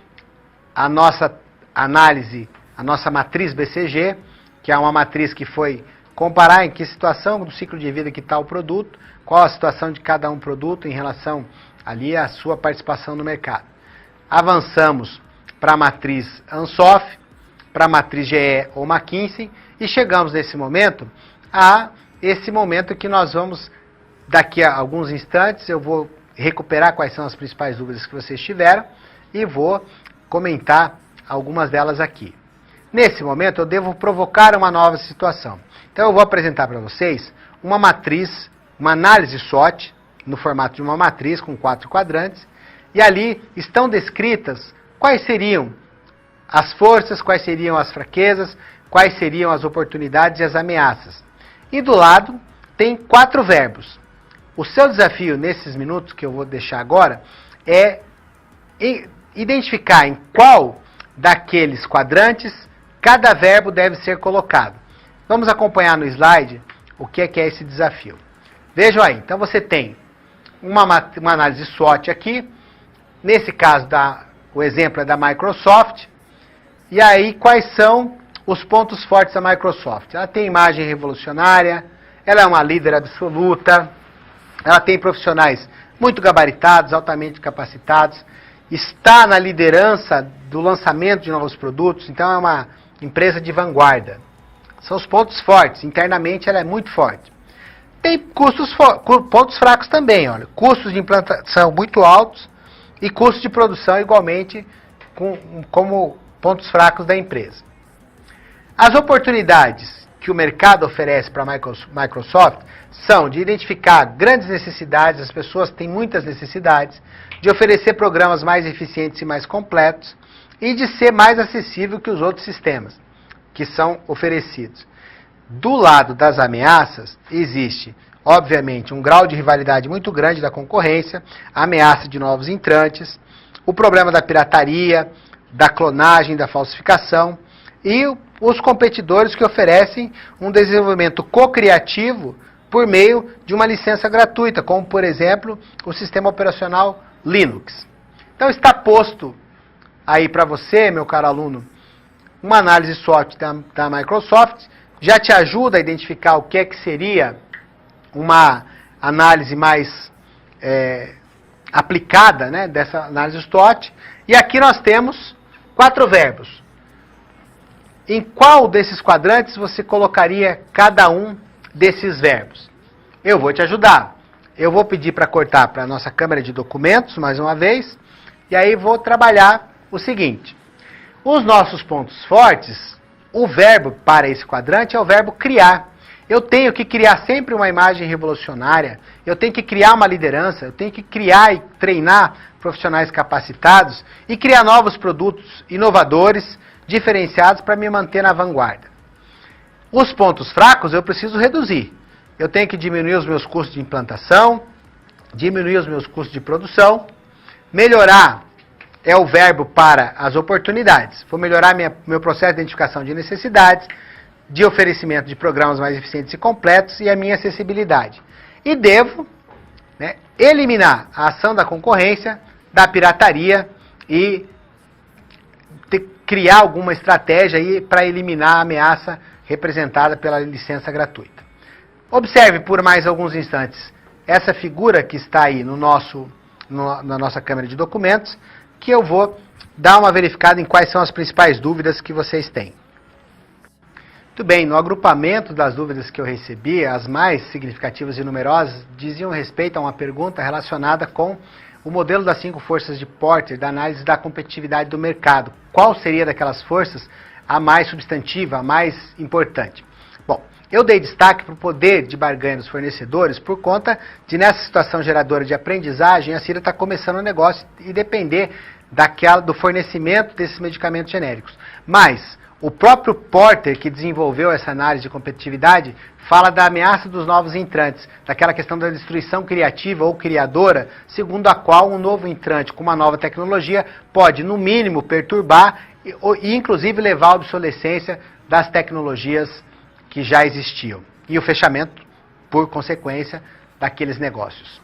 a nossa análise, a nossa matriz BCG, que é uma matriz que foi comparar em que situação do ciclo de vida que está o produto, qual a situação de cada um produto em relação ali à sua participação no mercado. Avançamos para a matriz ANSOF, para a matriz GE ou McKinsey, e chegamos nesse momento a esse momento que nós vamos, daqui a alguns instantes, eu vou recuperar quais são as principais dúvidas que vocês tiveram e vou comentar algumas delas aqui. Nesse momento, eu devo provocar uma nova situação. Então, eu vou apresentar para vocês uma matriz, uma análise SWOT, no formato de uma matriz com 4 quadrantes, e ali estão descritas quais seriam as forças, quais seriam as fraquezas, quais seriam as oportunidades e as ameaças. E do lado tem 4 verbos. O seu desafio nesses minutos que eu vou deixar agora é identificar em qual daqueles quadrantes cada verbo deve ser colocado. Vamos acompanhar no slide o que é esse desafio. Vejam aí, então você tem uma análise SWOT aqui. Nesse caso, o exemplo é da Microsoft. E aí, quais são os pontos fortes da Microsoft? Ela tem imagem revolucionária, ela é uma líder absoluta, ela tem profissionais muito gabaritados, altamente capacitados, está na liderança do lançamento de novos produtos, então é uma empresa de vanguarda. São os pontos fortes, internamente ela é muito forte. Tem pontos fracos também, olha, custos de implantação muito altos e custos de produção igualmente como pontos fracos da empresa. As oportunidades que o mercado oferece para a Microsoft são de identificar grandes necessidades, as pessoas têm muitas necessidades, de oferecer programas mais eficientes e mais completos e de ser mais acessível que os outros sistemas que são oferecidos. Do lado das ameaças, existe, obviamente, um grau de rivalidade muito grande da concorrência, a ameaça de novos entrantes, o problema da pirataria, da clonagem, da falsificação e os competidores que oferecem um desenvolvimento co-criativo por meio de uma licença gratuita, como, por exemplo, o sistema operacional Linux. Então está posto aí para você, meu caro aluno, uma análise SWOT da Microsoft, já te ajuda a identificar o que é que seria uma análise mais aplicada, né, dessa análise SWOT. E aqui nós temos 4 verbos. Em qual desses quadrantes você colocaria cada um desses verbos? Eu vou te ajudar. Eu vou pedir para cortar para a nossa câmera de documentos, mais uma vez, e aí vou trabalhar o seguinte. Os nossos pontos fortes, o verbo para esse quadrante é o verbo criar. Eu tenho que criar sempre uma imagem revolucionária, eu tenho que criar uma liderança, eu tenho que criar e treinar profissionais capacitados e criar novos produtos inovadores, diferenciados para me manter na vanguarda. Os pontos fracos eu preciso reduzir. Eu tenho que diminuir os meus custos de implantação, diminuir os meus custos de produção, melhorar é o verbo para as oportunidades. Vou melhorar meu processo de identificação de necessidades, de oferecimento de programas mais eficientes e completos e a minha acessibilidade. E devo, né, eliminar a ação da concorrência, da pirataria e criar alguma estratégia para eliminar a ameaça representada pela licença gratuita. Observe por mais alguns instantes essa figura que está aí na nossa câmera de documentos, que eu vou dar uma verificada em quais são as principais dúvidas que vocês têm. Muito bem, no agrupamento das dúvidas que eu recebi, as mais significativas e numerosas diziam respeito a uma pergunta relacionada com o modelo das 5 forças de Porter, da análise da competitividade do mercado. Qual seria daquelas forças a mais substantiva, a mais importante? Bom, eu dei destaque para o poder de barganha dos fornecedores por conta de, nessa situação geradora de aprendizagem, a Cira está começando um negócio e depender do fornecimento desses medicamentos genéricos. Mas o próprio Porter, que desenvolveu essa análise de competitividade, fala da ameaça dos novos entrantes, daquela questão da destruição criativa ou criadora, segundo a qual um novo entrante com uma nova tecnologia pode, no mínimo, perturbar e inclusive levar à obsolescência das tecnologias que já existiam. E o fechamento, por consequência, daqueles negócios.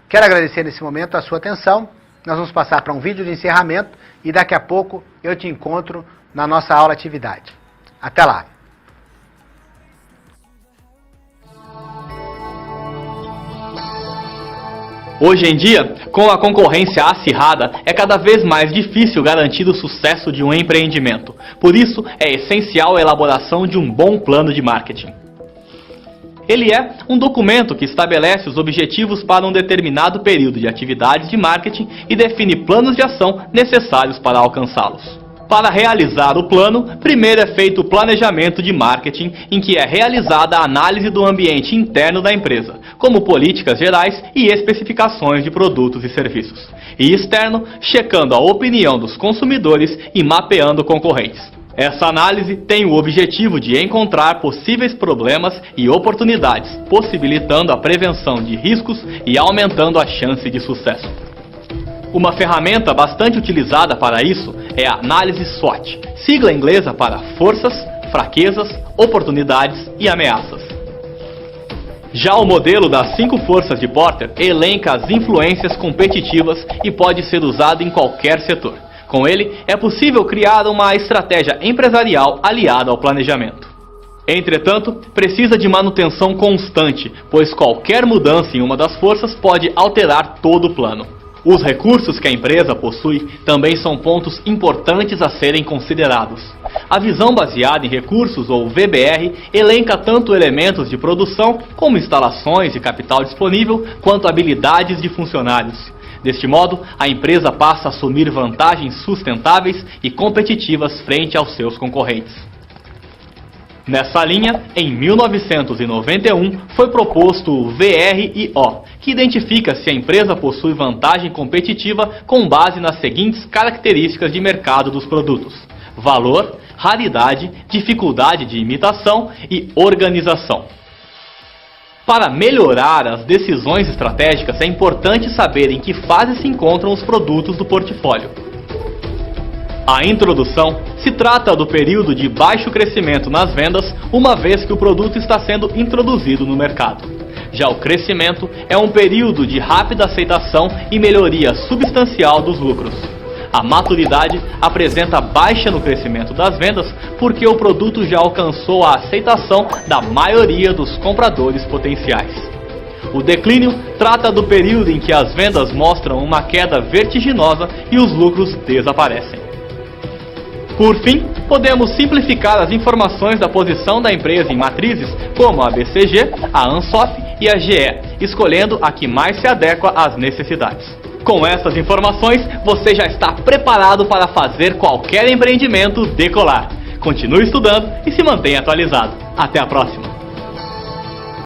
Quero agradecer nesse momento a sua atenção. Nós vamos passar para um vídeo de encerramento e daqui a pouco eu te encontro na nossa aula atividade. Até lá! Hoje em dia, com a concorrência acirrada, é cada vez mais difícil garantir o sucesso de um empreendimento. Por isso, é essencial a elaboração de um bom plano de marketing. Ele é um documento que estabelece os objetivos para um determinado período de atividades de marketing e define planos de ação necessários para alcançá-los. Para realizar o plano, primeiro é feito o planejamento de marketing, em que é realizada a análise do ambiente interno da empresa, como políticas gerais e especificações de produtos e serviços. E externo, checando a opinião dos consumidores e mapeando concorrentes. Essa análise tem o objetivo de encontrar possíveis problemas e oportunidades, possibilitando a prevenção de riscos e aumentando a chance de sucesso. Uma ferramenta bastante utilizada para isso é a análise SWOT, sigla inglesa para forças, fraquezas, oportunidades e ameaças. Já o modelo das 5 forças de Porter elenca as influências competitivas e pode ser usado em qualquer setor. Com ele, é possível criar uma estratégia empresarial aliada ao planejamento. Entretanto, precisa de manutenção constante, pois qualquer mudança em uma das forças pode alterar todo o plano. Os recursos que a empresa possui também são pontos importantes a serem considerados. A visão baseada em recursos, ou VBR, elenca tanto elementos de produção, como instalações e capital disponível, quanto habilidades de funcionários. Deste modo, a empresa passa a assumir vantagens sustentáveis e competitivas frente aos seus concorrentes. Nessa linha, em 1991, foi proposto o VRIO, que identifica se a empresa possui vantagem competitiva com base nas seguintes características de mercado dos produtos: valor, raridade, dificuldade de imitação e organização. Para melhorar as decisões estratégicas, é importante saber em que fase se encontram os produtos do portfólio. A introdução se trata do período de baixo crescimento nas vendas, uma vez que o produto está sendo introduzido no mercado. Já o crescimento é um período de rápida aceitação e melhoria substancial dos lucros. A maturidade apresenta baixa no crescimento das vendas porque o produto já alcançou a aceitação da maioria dos compradores potenciais. O declínio trata do período em que as vendas mostram uma queda vertiginosa e os lucros desaparecem. Por fim, podemos simplificar as informações da posição da empresa em matrizes como a BCG, a ANSOP e a GE, escolhendo a que mais se adequa às necessidades. Com essas informações, você já está preparado para fazer qualquer empreendimento decolar. Continue estudando e se mantenha atualizado. Até a próxima!